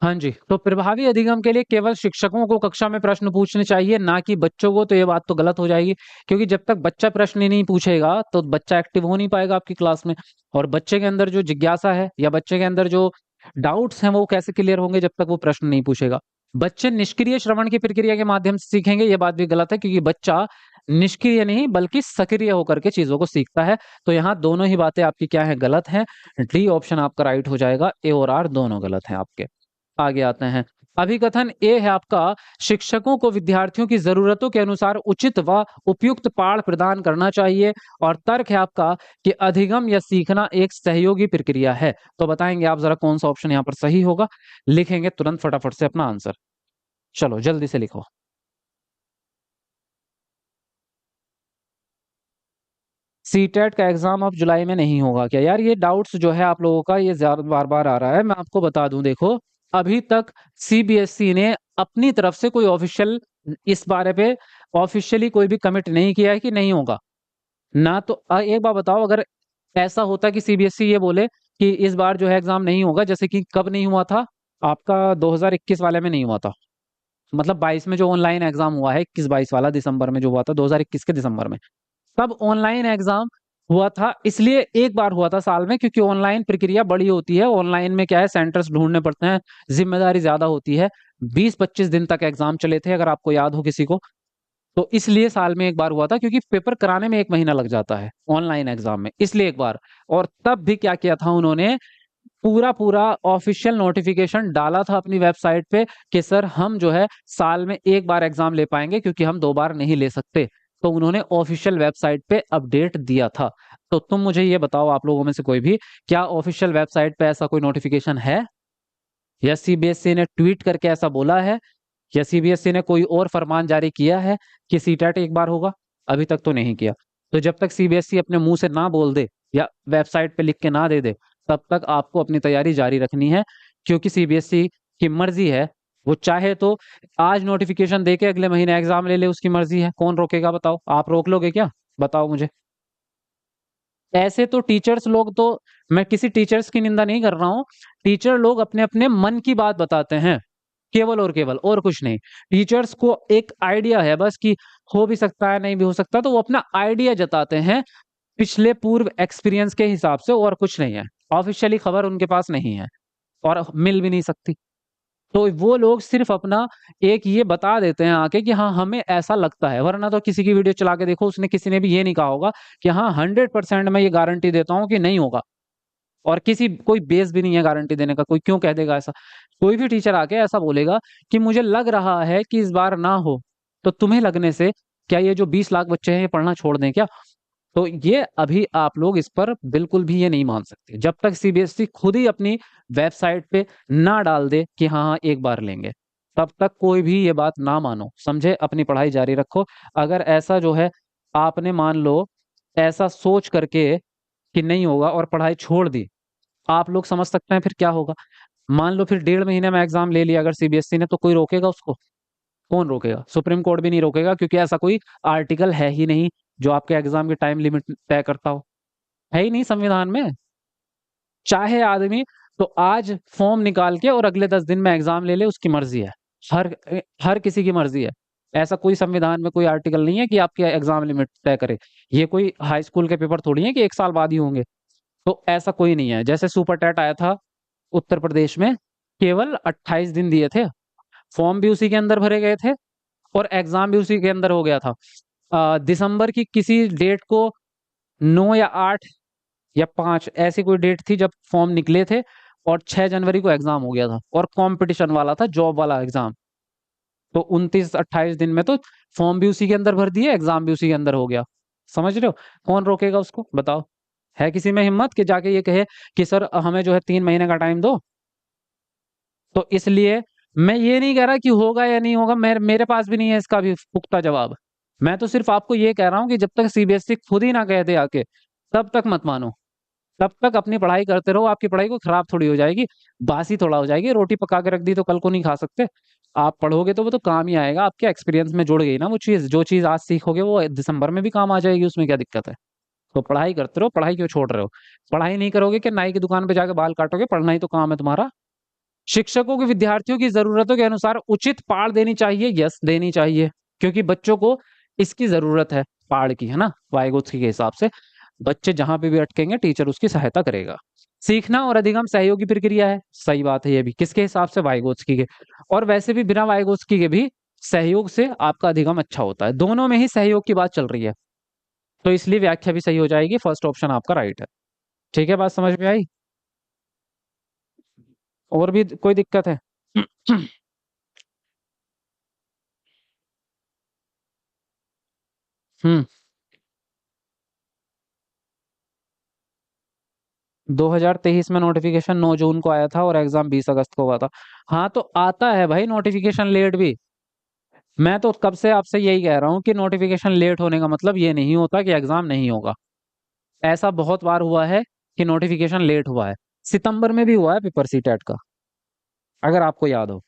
हाँ जी, तो प्रभावी अधिगम के लिए केवल शिक्षकों को कक्षा में प्रश्न पूछने चाहिए, ना कि बच्चों को। तो ये बात तो गलत हो जाएगी, क्योंकि जब तक बच्चा प्रश्न ही नहीं पूछेगा तो बच्चा एक्टिव हो नहीं पाएगा आपकी क्लास में। और बच्चे के अंदर जो जिज्ञासा है, या बच्चे के अंदर जो डाउट्स हैं, वो कैसे क्लियर होंगे जब तक वो प्रश्न नहीं पूछेगा। बच्चे निष्क्रिय श्रवण की प्रक्रिया के माध्यम से सीखेंगे, ये बात भी गलत है, क्योंकि बच्चा निष्क्रिय नहीं बल्कि सक्रिय होकर के चीजों को सीखता है। तो यहाँ दोनों ही बातें आपकी क्या है, गलत है। डी ऑप्शन आपका राइट हो जाएगा, ए और आर दोनों गलत हैं आपके। आगे आते हैं। अभिकथन ए है आपका, शिक्षकों को विद्यार्थियों की जरूरतों के अनुसार उचित व उपयुक्त पाठ प्रदान करना चाहिए। और तर्क है आपका कि अधिगम या सीखना एक सहयोगी प्रक्रिया है। तो बताएंगे आप जरा कौन सा ऑप्शन यहाँ पर सही होगा, लिखेंगे तुरंत फटाफट से अपना आंसर। चलो जल्दी से लिखो। सीटेट का एग्जाम अब जुलाई में नहीं होगा क्या? यार ये डाउट्स जो है आप लोगों का, ये ज्यादा बार बार आ रहा है। मैं आपको बता दूं, देखो अभी तक सीबीएसई ने अपनी तरफ से कोई ऑफिशियल इस बारे पे ऑफिशियली कोई भी कमिट नहीं किया है कि नहीं होगा ना। तो एक बार बताओ, अगर ऐसा होता कि सीबीएसई ये बोले कि इस बार जो है एग्जाम नहीं होगा, जैसे कि कब नहीं हुआ था आपका 2021 वाले में नहीं हुआ था, मतलब 22 में जो ऑनलाइन एग्जाम हुआ है, 21 22 वाला दिसंबर में जो हुआ था, 2021 के दिसंबर में, तब ऑनलाइन एग्जाम हुआ था। इसलिए एक बार हुआ था साल में, क्योंकि ऑनलाइन प्रक्रिया बड़ी होती है, ऑनलाइन में क्या है, सेंटर्स ढूंढने पड़ते हैं, जिम्मेदारी ज्यादा होती है। 20 25 दिन तक एग्जाम चले थे, अगर आपको याद हो किसी को। तो इसलिए साल में एक बार हुआ था, क्योंकि पेपर कराने में 1 महीना लग जाता है ऑनलाइन एग्जाम में, इसलिए एक बार। और तब भी क्या किया था उन्होंने, पूरा पूरा ऑफिशियल नोटिफिकेशन डाला था अपनी वेबसाइट पे कि सर हम जो है साल में एक बार एग्जाम ले पाएंगे, क्योंकि हम 2 बार नहीं ले सकते। तो उन्होंने ऑफिशियल वेबसाइट पे अपडेट दिया था। तो तुम मुझे ये बताओ, आप लोगों में से कोई भी, क्या ऑफिशियल वेबसाइट पे ऐसा कोई नोटिफिकेशन है, या सीबीएसई ने ट्वीट करके ऐसा बोला है, या सीबीएसई ने कोई और फरमान जारी किया है कि सीटेट एक बार होगा? अभी तक तो नहीं किया। तो जब तक सीबीएसई अपने मुंह से ना बोल दे, या वेबसाइट पे लिख के ना दे दे, तब तक आपको अपनी तैयारी जारी रखनी है। क्योंकि सीबीएसई की मर्जी है, वो चाहे तो आज नोटिफिकेशन दे के अगले महीने एग्जाम ले ले, उसकी मर्जी है, कौन रोकेगा बताओ? आप रोक लोगे क्या? बताओ मुझे। ऐसे तो टीचर्स लोग तो, मैं किसी टीचर्स की निंदा नहीं कर रहा हूं, टीचर लोग अपने अपने मन की बात बताते हैं, केवल और केवल, और कुछ नहीं। टीचर्स को एक आइडिया है बस कि हो भी सकता है, नहीं भी हो सकता, तो वो अपना आइडिया जताते हैं पिछले पूर्व एक्सपीरियंस के हिसाब से, और कुछ नहीं है। ऑफिशियली खबर उनके पास नहीं है, और मिल भी नहीं सकती। तो वो लोग सिर्फ अपना एक ये बता देते हैं आके कि हाँ हमें ऐसा लगता है, वरना तो किसी की वीडियो चला के देखो, उसने किसी ने भी ये नहीं कहा होगा कि हाँ 100% मैं ये गारंटी देता हूँ कि नहीं होगा। और किसी कोई बेस भी नहीं है गारंटी देने का, कोई क्यों कह देगा ऐसा? कोई भी टीचर आके ऐसा बोलेगा कि मुझे लग रहा है कि इस बार ना हो, तो तुम्हें लगने से क्या ये जो 20 लाख बच्चे हैं ये पढ़ना छोड़ दें क्या? तो ये अभी आप लोग इस पर बिल्कुल भी ये नहीं मान सकते, जब तक सीबीएसई खुद ही अपनी वेबसाइट पे ना डाल दे कि हाँ हाँ एक बार लेंगे। तब तक कोई भी ये बात ना मानो, समझे? अपनी पढ़ाई जारी रखो। अगर ऐसा जो है आपने मान लो ऐसा सोच करके कि नहीं होगा और पढ़ाई छोड़ दी, आप लोग समझ सकते हैं फिर क्या होगा। मान लो फिर 1.5 महीने में एग्जाम ले लिया अगर सीबीएसई ने, तो कोई रोकेगा उसको? कौन रोकेगा? सुप्रीम कोर्ट भी नहीं रोकेगा, क्योंकि ऐसा कोई आर्टिकल है ही नहीं जो आपके एग्जाम की टाइम लिमिट तय करता हो। है ही नहीं संविधान में। चाहे आदमी तो आज फॉर्म निकाल के और अगले 10 दिन में एग्जाम ले ले, उसकी मर्जी है। हर हर किसी की मर्जी है। ऐसा कोई संविधान में कोई आर्टिकल नहीं है कि आपके एग्जाम लिमिट तय करे। ये कोई हाई स्कूल के पेपर थोड़ी है कि 1 साल बाद ही होंगे। तो ऐसा कोई नहीं है। जैसे सुपर टेट आया था उत्तर प्रदेश में, केवल 28 दिन दिए थे, फॉर्म भी उसी के अंदर भरे गए थे और एग्जाम भी उसी के अंदर हो गया था। दिसंबर की किसी डेट को, 9 या 8 या 5 ऐसी कोई डेट थी जब फॉर्म निकले थे, और 6 जनवरी को एग्जाम हो गया था, और कंपटीशन वाला था, जॉब वाला एग्जाम। तो 29-28 दिन में तो फॉर्म भी उसी के अंदर भर दिए, एग्जाम भी उसी के अंदर हो गया। समझ रहे हो? कौन रोकेगा उसको, बताओ? है किसी में हिम्मत कि जाके ये कहे कि सर हमें जो है 3 महीने का टाइम दो? तो इसलिए मैं ये नहीं कह रहा कि होगा या नहीं होगा, मेरे पास भी नहीं है इसका भी पुख्ता जवाब। मैं तो सिर्फ आपको ये कह रहा हूँ कि जब तक सीबीएसई खुद ही ना कह दे आके, तब तक मत मानो। तब तक अपनी पढ़ाई करते रहो। आपकी पढ़ाई को खराब थोड़ी हो जाएगी, बासी थोड़ा हो जाएगी। रोटी पका के रख दी तो कल को नहीं खा सकते। आप पढ़ोगे तो वो तो काम ही आएगा, आपके एक्सपीरियंस में जुड़ गई ना वो चीज। जो चीज आज सीखोगे वो दिसंबर में भी काम आ जाएगी, उसमें क्या दिक्कत है? तो पढ़ाई करते रहो। पढ़ाई क्यों छोड़ रहे हो? पढ़ाई नहीं करोगे कि नाई की दुकान पे जाके बाल काटोगे? पढ़ना ही तो काम है तुम्हारा। शिक्षकों को विद्यार्थियों की जरूरतों के अनुसार उचित पाठ देनी चाहिए, यस देनी चाहिए, क्योंकि बच्चों को इसकी जरूरत है, पाठ की, है ना? वाइगोत्स्की के हिसाब से बच्चे जहां पे भी अटकेंगे टीचर उसकी सहायता करेगा। सीखना और अधिगम सहयोगी प्रक्रिया है, सही बात है। ये भी किसके हिसाब से? वाइगोत्स्की के। और वैसे भी बिना वाइगोत्स्की के भी सहयोग से आपका अधिगम अच्छा होता है। दोनों में ही सहयोग की बात चल रही है, तो इसलिए व्याख्या भी सही हो जाएगी। फर्स्ट ऑप्शन आपका राइट है। ठीक है, बात समझ में आई? और भी कोई दिक्कत है? हम्म। 2023 में नोटिफिकेशन 9 जून को आया था और एग्जाम 20 अगस्त को हुआ था। हाँ तो आता है भाई नोटिफिकेशन लेट भी। मैं तो कब से आपसे यही कह रहा हूँ कि नोटिफिकेशन लेट होने का मतलब ये नहीं होता कि एग्जाम नहीं होगा। ऐसा बहुत बार हुआ है कि नोटिफिकेशन लेट हुआ है। सितंबर में भी हुआ है पेपर सी टेट का, अगर आपको याद हो।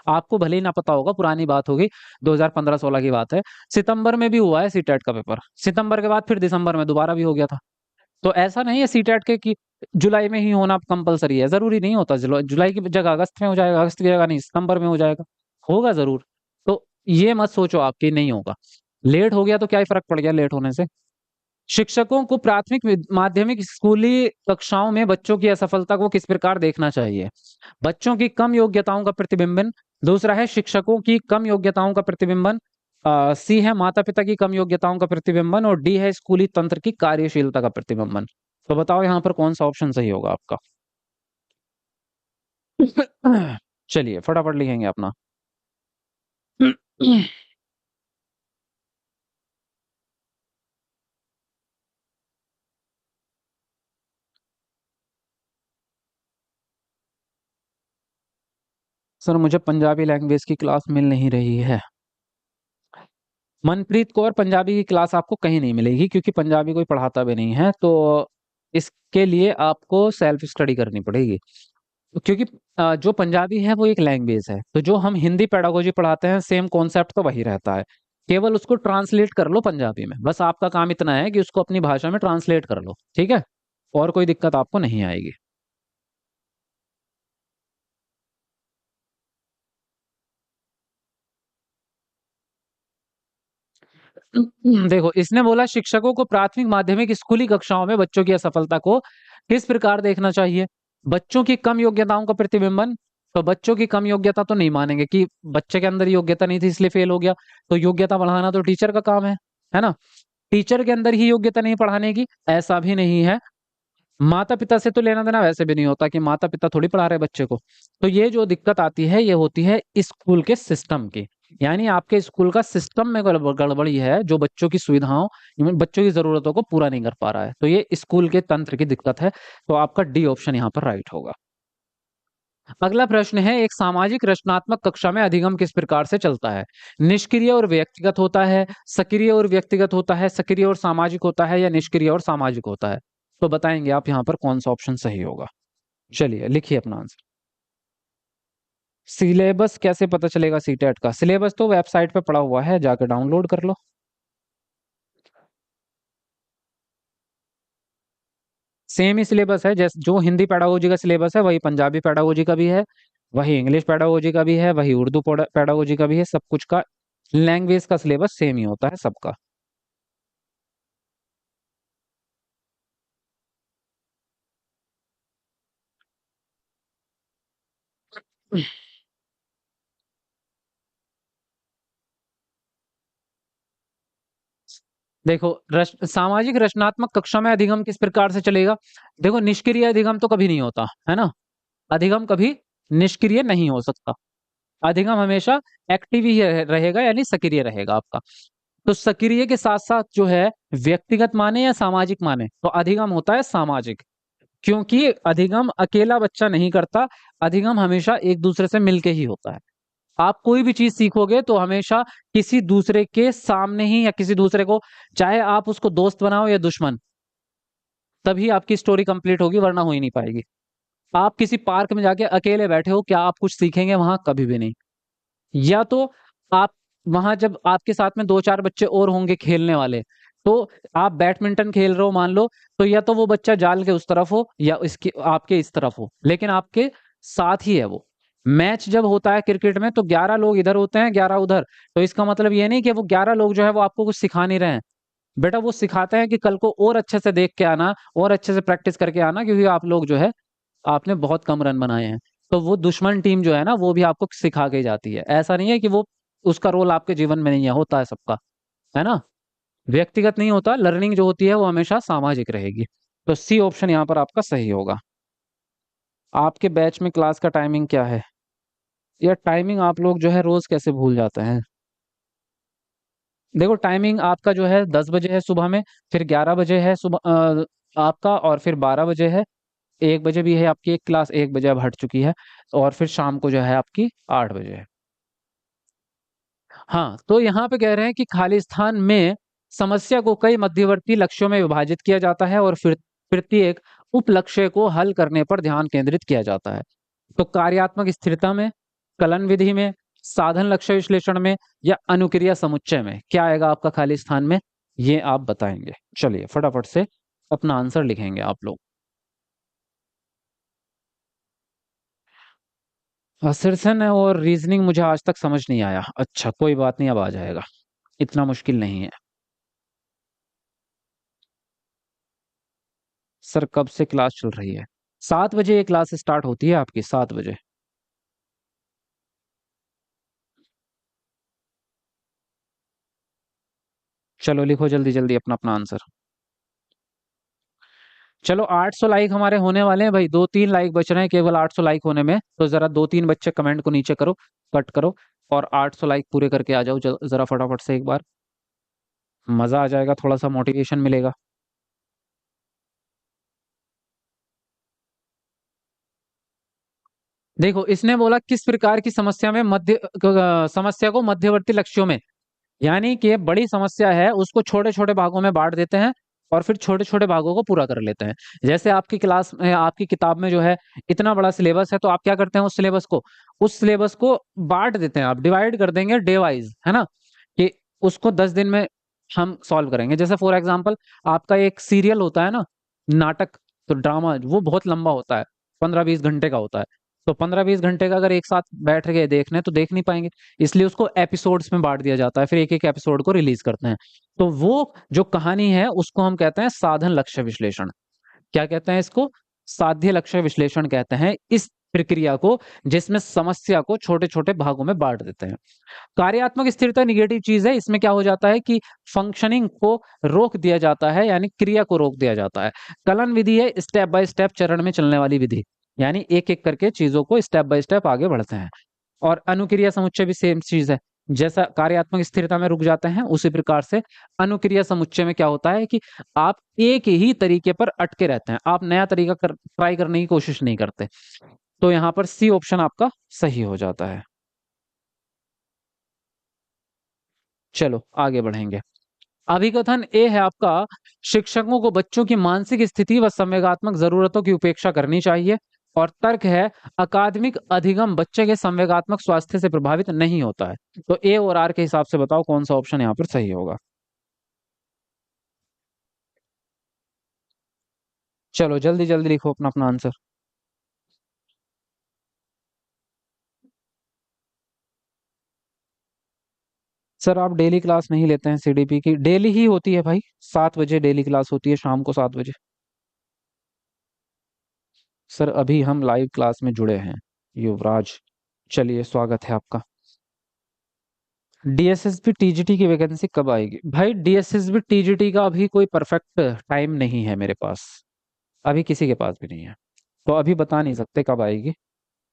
आपको भले ही ना पता होगा, पुरानी बात होगी, 2015-16 की बात है। सितंबर में भी हुआ है सी टेट का पेपर। सितंबर के बाद फिर दिसंबर में दोबारा भी हो गया था। तो ऐसा नहीं है सीटेट के कि जुलाई में ही होना कंपलसरी है, जरूरी नहीं होता। जुलाई की जगह अगस्त में हो जाएगा, अगस्त की जगह नहीं सितंबर में हो जाएगा, होगा जरूर। तो ये मत सोचो आप कि नहीं होगा। लेट हो गया तो क्या ही फर्क पड़ गया लेट होने से। शिक्षकों को प्राथमिक माध्यमिक स्कूली कक्षाओं में बच्चों की असफलता को किस प्रकार देखना चाहिए? बच्चों की कम योग्यताओं का प्रतिबिंबन। दूसरा है शिक्षकों की कम योग्यताओं का प्रतिबिंबन। सी है माता पिता की कम योग्यताओं का प्रतिबिंबन। और डी है स्कूली तंत्र की कार्यशीलता का प्रतिबिंबन। तो बताओ यहाँ पर कौन सा ऑप्शन सही होगा आपका? चलिए फटाफट लिखेंगे अपना। सर मुझे पंजाबी लैंग्वेज की क्लास मिल नहीं रही है। मनप्रीत कौर पंजाबी की क्लास आपको कहीं नहीं मिलेगी, क्योंकि पंजाबी कोई पढ़ाता भी नहीं है। तो इसके लिए आपको सेल्फ स्टडी करनी पड़ेगी। क्योंकि जो पंजाबी है वो एक लैंग्वेज है, तो जो हम हिंदी पेडागोजी पढ़ाते हैं सेम कॉन्सेप्ट तो वही रहता है। केवल उसको ट्रांसलेट कर लो पंजाबी में, बस आपका काम इतना है कि उसको अपनी भाषा में ट्रांसलेट कर लो, ठीक है? और कोई दिक्कत आपको नहीं आएगी। देखो इसने बोला शिक्षकों को प्राथमिक माध्यमिक स्कूली कक्षाओं में बच्चों की असफलता को किस प्रकार देखना चाहिए? बच्चों की कम योग्यताओं का प्रतिबिंबन। तो बच्चों की कम योग्यता तो नहीं मानेंगे कि बच्चे के अंदर योग्यता नहीं थी इसलिए फेल हो गया। तो योग्यता बढ़ाना तो टीचर का काम है ना? टीचर के अंदर ही योग्यता नहीं पढ़ाने की, ऐसा भी नहीं है। माता पिता से तो लेना देना वैसे भी नहीं होता कि माता पिता थोड़ी पढ़ा रहे बच्चे को। तो ये जो दिक्कत आती है ये होती है स्कूल के सिस्टम की। यानी आपके स्कूल का सिस्टम में गड़बड़ी है, जो बच्चों की सुविधाओं, बच्चों की जरूरतों को पूरा नहीं कर पा रहा है। तो ये स्कूल के तंत्र की दिक्कत है। तो आपका डी ऑप्शन यहाँ पर राइट होगा। अगला प्रश्न है, एक सामाजिक रचनात्मक कक्षा में अधिगम किस प्रकार से चलता है? निष्क्रिय और व्यक्तिगत होता है, सक्रिय और व्यक्तिगत होता है, सक्रिय और सामाजिक होता है, या निष्क्रिय और सामाजिक होता है? तो बताएंगे आप यहाँ पर कौन सा ऑप्शन सही होगा। चलिए लिखिए अपना आंसर। सिलेबस कैसे पता चलेगा सीटेट का? सिलेबस तो वेबसाइट पे पड़ा हुआ है, जाकर डाउनलोड कर लो। सेम ही सिलेबस है, जैसे जो हिंदी पेडागोजी का सिलेबस है वही पंजाबी पेडागोजी का भी है, वही इंग्लिश पेडागोजी का भी है, वही उर्दू पेडागोजी का भी है। सब कुछ का लैंग्वेज का सिलेबस सेम ही होता है सबका। देखो, सामाजिक रचनात्मक कक्षा में अधिगम किस प्रकार से चलेगा? देखो, निष्क्रिय अधिगम तो कभी नहीं होता है ना। अधिगम कभी निष्क्रिय नहीं हो सकता। अधिगम हमेशा एक्टिव ही रहेगा, यानी सक्रिय रहेगा आपका। तो सक्रिय के साथ साथ जो है, व्यक्तिगत माने या सामाजिक माने, तो अधिगम होता है सामाजिक। क्योंकि अधिगम अकेला बच्चा नहीं करता, अधिगम हमेशा एक दूसरे से मिलके ही होता है। आप कोई भी चीज सीखोगे तो हमेशा किसी दूसरे के सामने ही, या किसी दूसरे को, चाहे आप उसको दोस्त बनाओ या दुश्मन, तभी आपकी स्टोरी कंप्लीट होगी, वरना हो ही नहीं पाएगी। आप किसी पार्क में जाके अकेले बैठे हो, क्या आप कुछ सीखेंगे वहां? कभी भी नहीं। या तो आप वहां, जब आपके साथ में दो चार बच्चे और होंगे खेलने वाले, तो आप बैडमिंटन खेल रहे हो मान लो, तो या तो वो बच्चा जाल के उस तरफ हो या इसके आपके इस तरफ हो, लेकिन आपके साथ ही है वो। मैच जब होता है क्रिकेट में, तो 11 लोग इधर होते हैं, 11 उधर। तो इसका मतलब ये नहीं कि वो 11 लोग जो है वो आपको कुछ सिखा नहीं रहे हैं। बेटा, वो सिखाते हैं कि कल को और अच्छे से देख के आना, और अच्छे से प्रैक्टिस करके आना, क्योंकि आप लोग जो है, आपने बहुत कम रन बनाए हैं। तो वो दुश्मन टीम जो है ना, वो भी आपको सिखा के जाती है। ऐसा नहीं है कि वो, उसका रोल आपके जीवन में नहीं है, होता है सबका, है ना। व्यक्तिगत नहीं होता, लर्निंग जो होती है वो हमेशा सामाजिक रहेगी। तो सी ऑप्शन यहाँ पर आपका सही होगा। आपके बैच में क्लास का टाइमिंग क्या है? या टाइमिंग आप लोग जो है रोज कैसे भूल जाते हैं? देखो, टाइमिंग आपका जो है 10 बजे है सुबह में, फिर 11 बजे है सुबह आपका, और फिर 12 बजे है, 1 बजे भी है आपकी एक क्लास, 1 बजे अब हट चुकी है, और फिर शाम को जो है आपकी 8 बजे है। हाँ, तो यहाँ पे कह रहे हैं कि खाली स्थान में समस्या को कई मध्यवर्ती लक्ष्यों में विभाजित किया जाता है, और फिर प्रत्येक उप लक्ष्य को हल करने पर ध्यान केंद्रित किया जाता है। तो कार्यात्मक स्थिरता में, कलन विधि में, साधन लक्ष्य विश्लेषण में, या अनुक्रिया समुच्चय में, क्या आएगा आपका खाली स्थान में? ये आप बताएंगे। चलिए फटाफट से अपना आंसर लिखेंगे आप लोग। असर्शन और रीजनिंग मुझे आज तक समझ नहीं आया। अच्छा, कोई बात नहीं, अब आ जाएगा, इतना मुश्किल नहीं है। सर, कब से क्लास चल रही है? 7 बजे ये क्लास स्टार्ट होती है आपकी, 7 बजे। चलो लिखो जल्दी जल्दी अपना अपना आंसर। चलो, 800 लाइक हमारे होने वाले हैं भाई, 2-3 लाइक बच रहे हैं केवल 800 लाइक होने में। तो जरा 2-3 बच्चे कमेंट को नीचे करो, कट करो, और 800 लाइक पूरे करके आ जाओ जरा फटाफट से एक बार। मजा आ जाएगा, थोड़ा सा मोटिवेशन मिलेगा। देखो, इसने बोला किस प्रकार की समस्या में समस्या को मध्यवर्ती लक्ष्यों में, यानी कि बड़ी समस्या है उसको छोटे छोटे भागों में बांट देते हैं, और फिर छोटे छोटे भागों को पूरा कर लेते हैं। जैसे आपकी क्लास में, आपकी किताब में जो है इतना बड़ा सिलेबस है, तो आप क्या करते हैं, उस सिलेबस को बांट देते हैं, आप डिवाइड कर देंगे डे वाइज, है ना, कि उसको 10 दिन में हम सॉल्व करेंगे। जैसे फॉर एग्जाम्पल, आपका एक सीरियल होता है ना, नाटक, तो ड्रामा वो बहुत लंबा होता है, 15-20 घंटे का होता है। तो 15-20 घंटे का अगर एक साथ बैठ गए देखने, तो देख नहीं पाएंगे। इसलिए उसको एपिसोड्स में बांट दिया जाता है, फिर एक एक एपिसोड को रिलीज करते हैं। तो वो जो कहानी है उसको हम कहते हैं साधन लक्ष्य विश्लेषण। क्या कहते हैं इसको? साध्य लक्ष्य विश्लेषण कहते हैं इस प्रक्रिया को, जिसमें समस्या को छोटे छोटे भागों में बांट देते हैं। कार्यात्मक स्थिरता निगेटिव चीज है, इसमें क्या हो जाता है कि फंक्शनिंग को रोक दिया जाता है, यानी क्रिया को रोक दिया जाता है। कलन विधि है स्टेप बाय स्टेप चरण में चलने वाली विधि, यानी एक एक करके चीजों को स्टेप बाय स्टेप आगे बढ़ते हैं। और अनुक्रिया समुच्चय भी सेम चीज है, जैसा कार्यात्मक स्थिरता में रुक जाते हैं, उसी प्रकार से अनुक्रिया समुच्चय में क्या होता है कि आप एक ही तरीके पर अटके रहते हैं, आप नया तरीका ट्राई करने की कोशिश नहीं करते। तो यहां पर सी ऑप्शन आपका सही हो जाता है। चलो आगे बढ़ेंगे। अभिकथन ए है आपका, शिक्षकों को बच्चों की मानसिक स्थिति व संवेगात्मक जरूरतों की उपेक्षा करनी चाहिए। और तर्क है, अकादमिक अधिगम बच्चे के संवेगात्मक स्वास्थ्य से प्रभावित नहीं होता है। तो ए और आर के हिसाब से बताओ कौन सा ऑप्शन यहाँ पर सही होगा। चलो जल्दी जल्दी लिखो अपना अपना आंसर। सर आप डेली क्लास नहीं लेते हैं सीडीपी की? डेली ही होती है भाई, 7 बजे डेली क्लास होती है, शाम को 7 बजे। सर अभी हम लाइव क्लास में जुड़े हैं युवराज। चलिए स्वागत है आपका। डीएसएसबी टीजीटी की वैकेंसी कब आएगी? भाई डीएसएसबी टीजीटी का अभी कोई परफेक्ट टाइम नहीं है मेरे पास, अभी किसी के पास भी नहीं है, तो अभी बता नहीं सकते कब आएगी।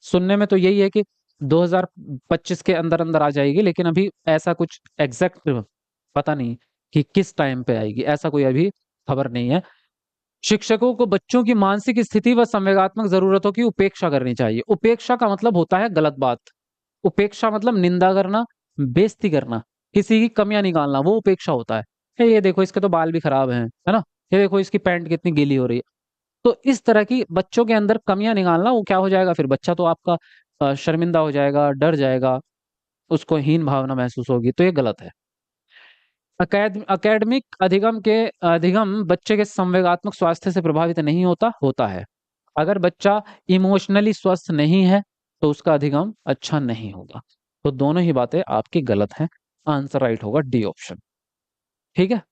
सुनने में तो यही है कि 2025 के अंदर अंदर आ जाएगी, लेकिन अभी ऐसा कुछ एग्जैक्ट पता नहीं कि किस टाइम पे आएगी, ऐसा कोई अभी खबर नहीं है। शिक्षकों को बच्चों की मानसिक स्थिति व संवेगात्मक जरूरतों की उपेक्षा करनी चाहिए। उपेक्षा का मतलब होता है गलत बात। उपेक्षा मतलब निंदा करना, बेइज्जती करना, किसी की कमियां निकालना, वो उपेक्षा होता है। ये देखो इसके तो बाल भी खराब हैं, है ना, ये देखो इसकी पैंट कितनी गीली हो रही है। तो इस तरह की बच्चों के अंदर कमियां निकालना, वो क्या हो जाएगा फिर, बच्चा तो आपका शर्मिंदा हो जाएगा, डर जाएगा, उसको हीन भावना महसूस होगी, तो ये गलत है। अकेडमिक अधिगम बच्चे के संवेगात्मक स्वास्थ्य से प्रभावित नहीं होता, होता है। अगर बच्चा इमोशनली स्वस्थ नहीं है तो उसका अधिगम अच्छा नहीं होगा। तो दोनों ही बातें आपकी गलत हैं। आंसर राइट होगा डी ऑप्शन। ठीक है,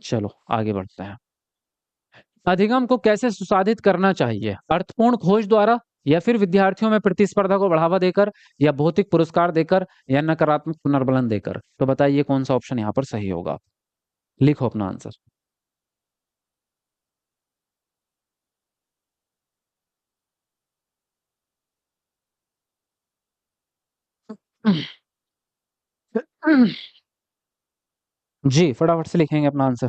चलो आगे बढ़ते हैं। अधिगम को कैसे सुसाधित करना चाहिए? अर्थपूर्ण खोज द्वारा, या फिर विद्यार्थियों में प्रतिस्पर्धा को बढ़ावा देकर, या भौतिक पुरस्कार देकर, या नकारात्मक पुनर्बलन देकर? तो बताइए कौन सा ऑप्शन यहाँ पर सही होगा। लिखो अपना आंसर। जी फटाफट से लिखेंगे अपना आंसर।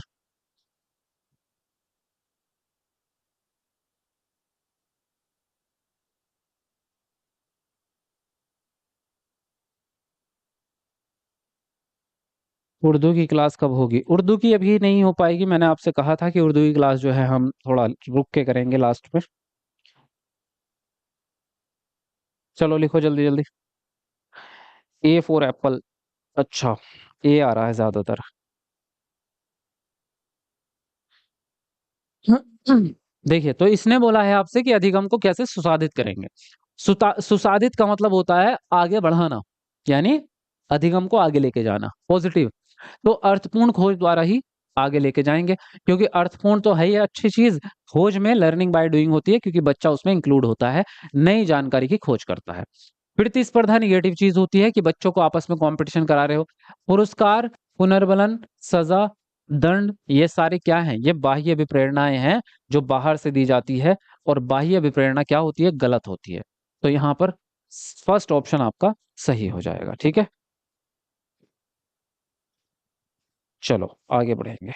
उर्दू की क्लास कब होगी? उर्दू की अभी नहीं हो पाएगी, मैंने आपसे कहा था कि उर्दू की क्लास जो है हम थोड़ा रुक के करेंगे लास्ट में। चलो लिखो जल्दी जल्दी। A for Apple. अच्छा, ए आ रहा है ज्यादातर। देखिए, तो इसने बोला है आपसे कि अधिगम को कैसे सुसाधित करेंगे। सुसाधित का मतलब होता है आगे बढ़ाना, यानी अधिगम को आगे लेके जाना, पॉजिटिव। तो अर्थपूर्ण खोज द्वारा ही आगे लेके जाएंगे, क्योंकि अर्थपूर्ण तो है ही अच्छी चीज। खोज में लर्निंग बाय डूइंग होती है, क्योंकि बच्चा उसमें इंक्लूड होता है, नई जानकारी की खोज करता है। प्रतिस्पर्धा निगेटिव चीज होती है कि बच्चों को आपस में कंपटीशन करा रहे हो। पुरस्कार, पुनर्बलन, सजा, दंड, ये सारे क्या हैं? ये बाह्य विप्रेरणाएं हैं जो बाहर से दी जाती है। और बाह्य विप्रेरणा क्या होती है? गलत होती है। तो यहाँ पर फर्स्ट ऑप्शन आपका सही हो जाएगा। ठीक है, चलो आगे बढ़ेंगे।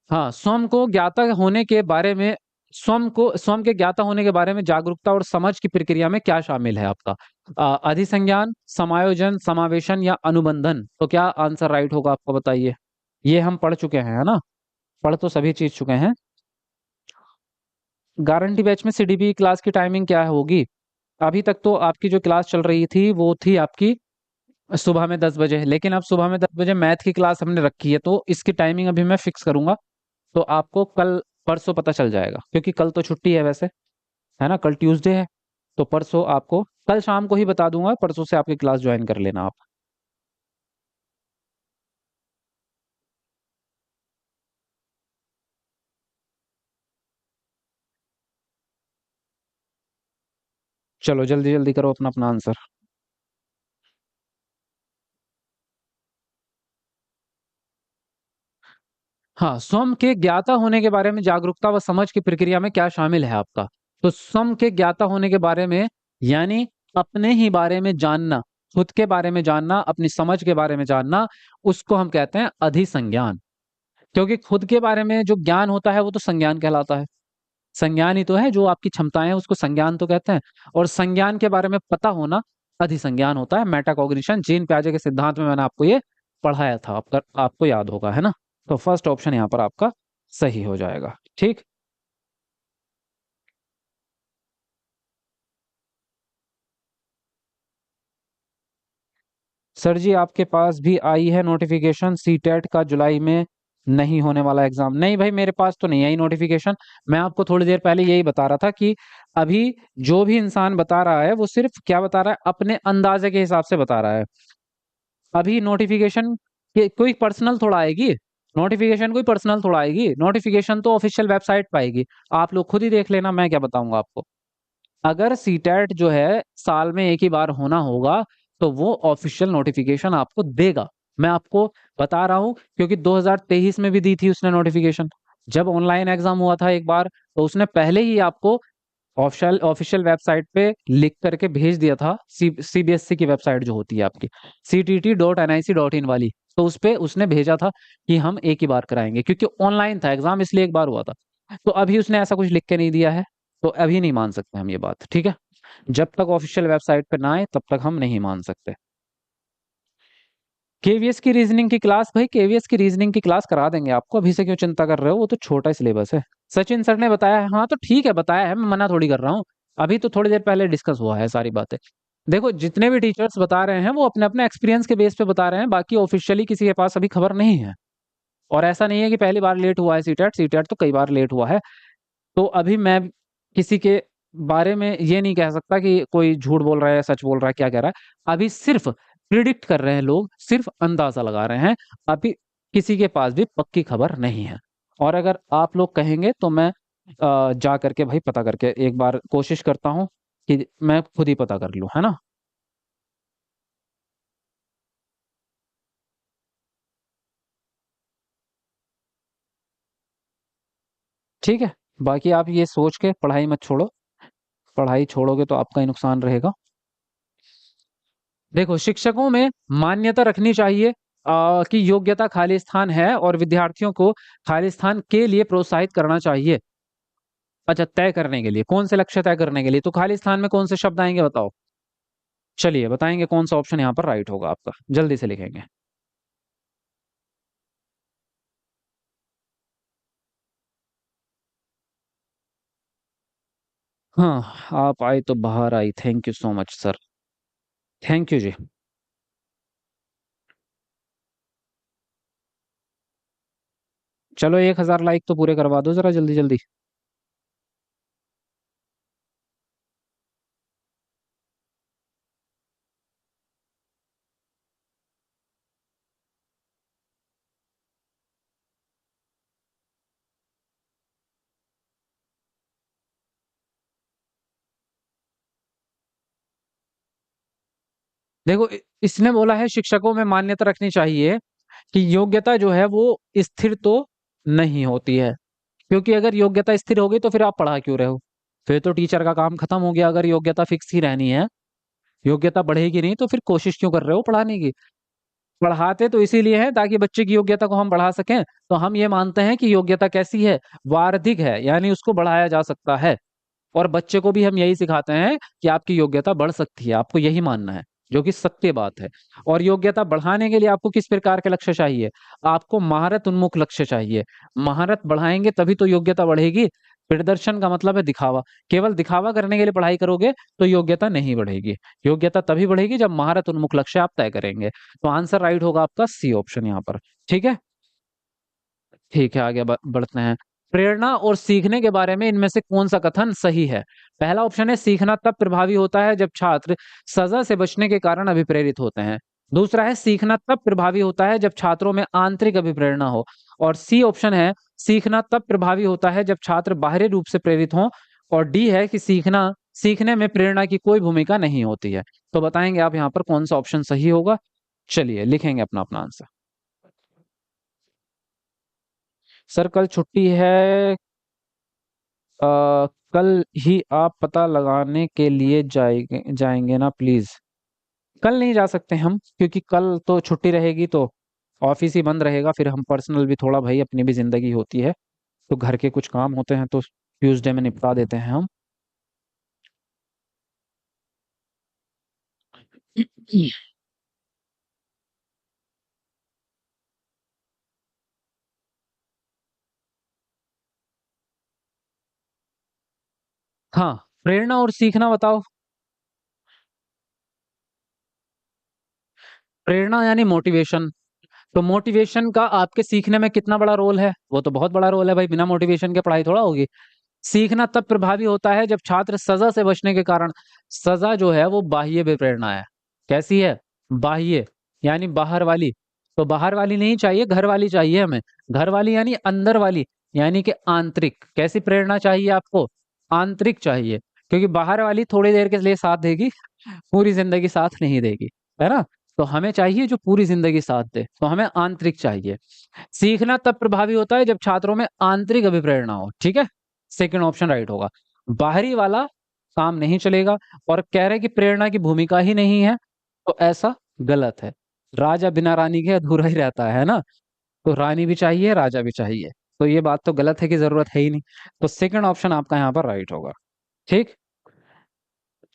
हाँ, स्वयं के ज्ञाता होने के बारे में जागरूकता और समझ की प्रक्रिया में क्या शामिल है आपका? अधिसंज्ञान, समायोजन, समावेशन, या अनुबंधन? तो क्या आंसर राइट होगा आपको बताइए। ये हम पढ़ चुके हैं, है ना, पढ़ तो सभी चीज चुके हैं। गारंटी बैच में सीडीपी क्लास की टाइमिंग क्या होगी? अभी तक तो आपकी जो क्लास चल रही थी वो थी आपकी सुबह में 10 बजे, लेकिन अब सुबह में 10 बजे मैथ की क्लास हमने रखी है, तो इसकी टाइमिंग अभी मैं फिक्स करूंगा। तो आपको कल परसों पता चल जाएगा, क्योंकि कल तो छुट्टी है वैसे, है ना, कल ट्यूसडे है। तो परसों आपको, कल शाम को ही बता दूंगा, परसों से आपकी क्लास ज्वाइन कर लेना आप। चलो जल्दी जल्दी करो अपना अपना आंसर। हाँ, स्वयं के ज्ञाता होने के बारे में जागरूकता व समझ की प्रक्रिया में क्या शामिल है आपका? तो स्वयं के ज्ञाता होने के बारे में, यानी अपने ही बारे में जानना, खुद के बारे में जानना, अपनी समझ के बारे में जानना, उसको हम कहते हैं अधिसंज्ञान। क्योंकि खुद के बारे में जो ज्ञान होता है वो तो संज्ञान कहलाता है। संज्ञान ही तो है, जो आपकी क्षमताएं हैं उसको संज्ञान तो कहते हैं। और संज्ञान के बारे में पता होना अधिसंज्ञान होता है, मेटाकॉग्निशन। जीन पियाजे के सिद्धांत में मैंने आपको ये पढ़ाया था, आपको याद होगा, है ना। तो फर्स्ट ऑप्शन यहाँ पर आपका सही हो जाएगा। ठीक। सर जी आपके पास भी आई है नोटिफिकेशन सीटेट का जुलाई में नहीं होने वाला एग्जाम? नहीं भाई, मेरे पास तो नहीं आई नोटिफिकेशन। मैं आपको थोड़ी देर पहले यही बता रहा था कि अभी जो भी इंसान बता रहा है वो सिर्फ क्या बता रहा है, अपने अंदाजे के हिसाब से बता रहा है। अभी नोटिफिकेशन कोई पर्सनल थोड़ा आएगी, नोटिफिकेशन कोई पर्सनल थोड़ा आएगी, नोटिफिकेशन तो ऑफिशियल वेबसाइट पर आएगी। आप लोग खुद ही देख लेना, मैं क्या बताऊंगा आपको। अगर सीटेट जो है साल में एक ही बार होना होगा तो वो ऑफिशियल नोटिफिकेशन आपको देगा। मैं आपको बता रहा हूं क्योंकि 2023 में भी दी थी उसने नोटिफिकेशन। जब ऑनलाइन एग्जाम हुआ था एक बार, तो उसने पहले ही आपको ऑफिशियल ऑफिशियल वेबसाइट पे लिख करके भेज दिया था, सीबीएसई की वेबसाइट जो होती है आपकी, ctt.nic.in वाली। तो उस पे उसने भेजा था कि हम एक ही बार कराएंगे, क्योंकि ऑनलाइन था एग्जाम इसलिए एक बार हुआ था। तो अभी उसने ऐसा कुछ लिख के नहीं दिया है, तो अभी नहीं मान सकते हम ये बात, ठीक है। जब तक ऑफिशियल वेबसाइट पे ना आए तब तक हम नहीं मान सकते। केवीएस की रीजनिंग की क्लास, भाई केवीएस की रीजनिंग की क्लास करा देंगे आपको, अभी से क्यों चिंता कर रहे हो, वो तो छोटा सिलेबस है। सचिन सर ने बताया है, हाँ तो ठीक है, बताया है, मैं मना थोड़ी कर रहा हूँ। अभी तो थोड़ी देर पहले डिस्कस हुआ है सारी बातें। देखो जितने भी टीचर्स बता रहे हैं वो अपने अपने एक्सपीरियंस के बेस पे बता रहे हैं, बाकी ऑफिशियली किसी के पास अभी खबर नहीं है। और ऐसा नहीं है कि पहली बार लेट हुआ है सीटेट, सीटेट तो कई बार लेट हुआ है। तो अभी मैं किसी के बारे में ये नहीं कह सकता कि कोई झूठ बोल रहा है, सच बोल रहा है, क्या कह रहा है। अभी सिर्फ प्रिडिक्ट कर रहे हैं लोग, सिर्फ अंदाजा लगा रहे हैं। अभी किसी के पास भी पक्की खबर नहीं है। और अगर आप लोग कहेंगे तो मैं जा करके भाई पता करके एक बार कोशिश करता हूँ कि मैं खुद ही पता कर लूँ, है ना। ठीक है। बाकी आप ये सोच के पढ़ाई मत छोड़ो, पढ़ाई छोड़ोगे तो आपका ही नुकसान रहेगा। देखो शिक्षकों में मान्यता रखनी चाहिए कि योग्यता खाली स्थान है, और विद्यार्थियों को खाली स्थान के लिए प्रोत्साहित करना चाहिए। अच्छा, तय करने के लिए, कौन से लक्ष्य तय करने के लिए, तो खाली स्थान में कौन से शब्द आएंगे बताओ। चलिए बताएंगे कौन सा ऑप्शन यहाँ पर राइट होगा आपका, जल्दी से लिखेंगे। हाँ, आप आए तो बाहर आई, thank you so much sir, thank you जी। चलो 1000 लाइक तो पूरे करवा दो जरा जल्दी जल्दी। देखो इसने बोला है शिक्षकों में मान्यता रखनी चाहिए कि योग्यता जो है वो स्थिर तो नहीं होती है। क्योंकि अगर योग्यता स्थिर होगी तो फिर आप पढ़ा क्यों रहे हो, फिर तो टीचर का काम खत्म हो गया। अगर योग्यता फिक्स ही रहनी है, योग्यता बढ़ेगी नहीं, तो फिर कोशिश क्यों कर रहे हो पढ़ाने की। पढ़ाते तो इसीलिए है ताकि बच्चे की योग्यता को हम बढ़ा सकें। तो हम ये मानते हैं कि योग्यता कैसी है, वार्धिक है, यानी उसको बढ़ाया जा सकता है। और बच्चे को भी हम यही सिखाते हैं कि आपकी योग्यता बढ़ सकती है, आपको यही मानना है, जो कि सत्य बात है। और योग्यता बढ़ाने के लिए आपको किस प्रकार के लक्ष्य चाहिए, आपको महारत उन्मुख लक्ष्य चाहिए। महारत बढ़ाएंगे तभी तो योग्यता बढ़ेगी। प्रदर्शन का मतलब है दिखावा, केवल दिखावा करने के लिए पढ़ाई करोगे तो योग्यता नहीं बढ़ेगी। योग्यता तभी बढ़ेगी जब महारत उन्मुख लक्ष्य आप तय करेंगे। तो आंसर राइट होगा आपका सी ऑप्शन यहाँ पर। ठीक है। ठीक है, आगे बढ़ते हैं। प्रेरणा और सीखने के बारे में इनमें से कौन सा कथन सही है? पहला ऑप्शन है सीखना तब प्रभावी होता है जब छात्र सजा से बचने के कारण अभिप्रेरित होते हैं। दूसरा है सीखना तब प्रभावी होता है जब छात्रों में आंतरिक अभिप्रेरणा हो। और सी ऑप्शन है सीखना तब प्रभावी होता है जब छात्र बाहरी रूप से प्रेरित हों। और डी है कि सीखने में प्रेरणा की कोई भूमिका नहीं होती है। तो बताएंगे आप यहाँ पर कौन सा ऑप्शन सही होगा। चलिए लिखेंगे अपना अपना आंसर। सर कल छुट्टी है, कल ही आप पता लगाने के लिए जाएंगे ना प्लीज। कल नहीं जा सकते हम, क्योंकि कल तो छुट्टी रहेगी तो ऑफिस ही बंद रहेगा। फिर हम पर्सनल भी थोड़ा, भाई अपनी भी जिंदगी होती है, तो घर के कुछ काम होते हैं तो ट्यूसडे में निपटा देते हैं हम। हाँ, प्रेरणा और सीखना बताओ। प्रेरणा यानी मोटिवेशन। तो मोटिवेशन का आपके सीखने में कितना बड़ा रोल है? वो तो बहुत बड़ा रोल है भाई, बिना मोटिवेशन के पढ़ाई थोड़ा होगी। सीखना तब प्रभावी होता है जब छात्र सजा से बचने के कारण, सजा जो है वो बाह्य प्रेरणा है। कैसी है? बाह्य, यानी बाहर वाली। तो बाहर वाली नहीं चाहिए, घर वाली चाहिए हमें। घर वाली यानी अंदर वाली, यानी कि आंतरिक। कैसी प्रेरणा चाहिए आपको? आंतरिक चाहिए। क्योंकि बाहर वाली थोड़ी देर के लिए साथ देगी, पूरी जिंदगी साथ नहीं देगी, है ना? तो हमें चाहिए जो पूरी जिंदगी साथ दे, तो हमें आंतरिक चाहिए। सीखना तब प्रभावी होता है जब छात्रों में आंतरिक अभिप्रेरणा हो, ठीक है? सेकंड ऑप्शन राइट होगा। बाहरी वाला काम नहीं चलेगा। और कह रहे कि प्रेरणा की भूमिका ही नहीं है, तो ऐसा गलत है। राजा बिना रानी के अधूरा ही रहता है ना? तो रानी भी चाहिए, राजा भी चाहिए। तो ये बात तो गलत है कि जरूरत है ही नहीं। तो सेकंड ऑप्शन आपका यहाँ पर राइट होगा। ठीक,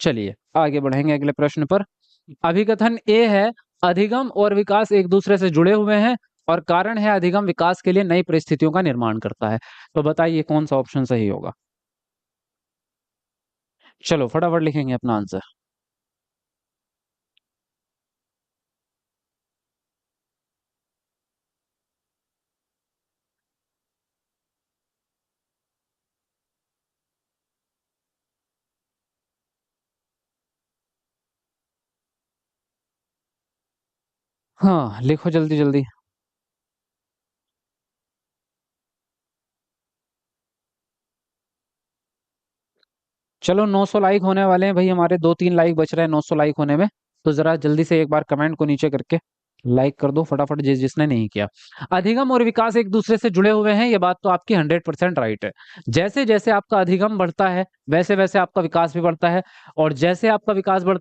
चलिए आगे बढ़ेंगे अगले प्रश्न पर। अभिकथन ए है, अधिगम और विकास एक दूसरे से जुड़े हुए हैं, और कारण है अधिगम विकास के लिए नई परिस्थितियों का निर्माण करता है। तो बताइए कौन सा ऑप्शन सही होगा? चलो फटाफट लिखेंगे अपना आंसर। हाँ लिखो जल्दी जल्दी। चलो 900 लाइक होने वाले हैं भाई हमारे, 2-3 लाइक बच रहे हैं 900 लाइक होने में। तो जरा जल्दी से एक बार कमेंट को नीचे करके लाइक कर दो फटाफट, जिसने नहीं किया। अधिगम और विकास एक दूसरे से जुड़े हुए हैं, ये बात तो आपकी 100% राइट है। जैसे जैसे आपका अधिगम बढ़ता है, वैसे वैसे आपका विकास भी बढ़ता है। और जैसे आपका विकास बढ़ता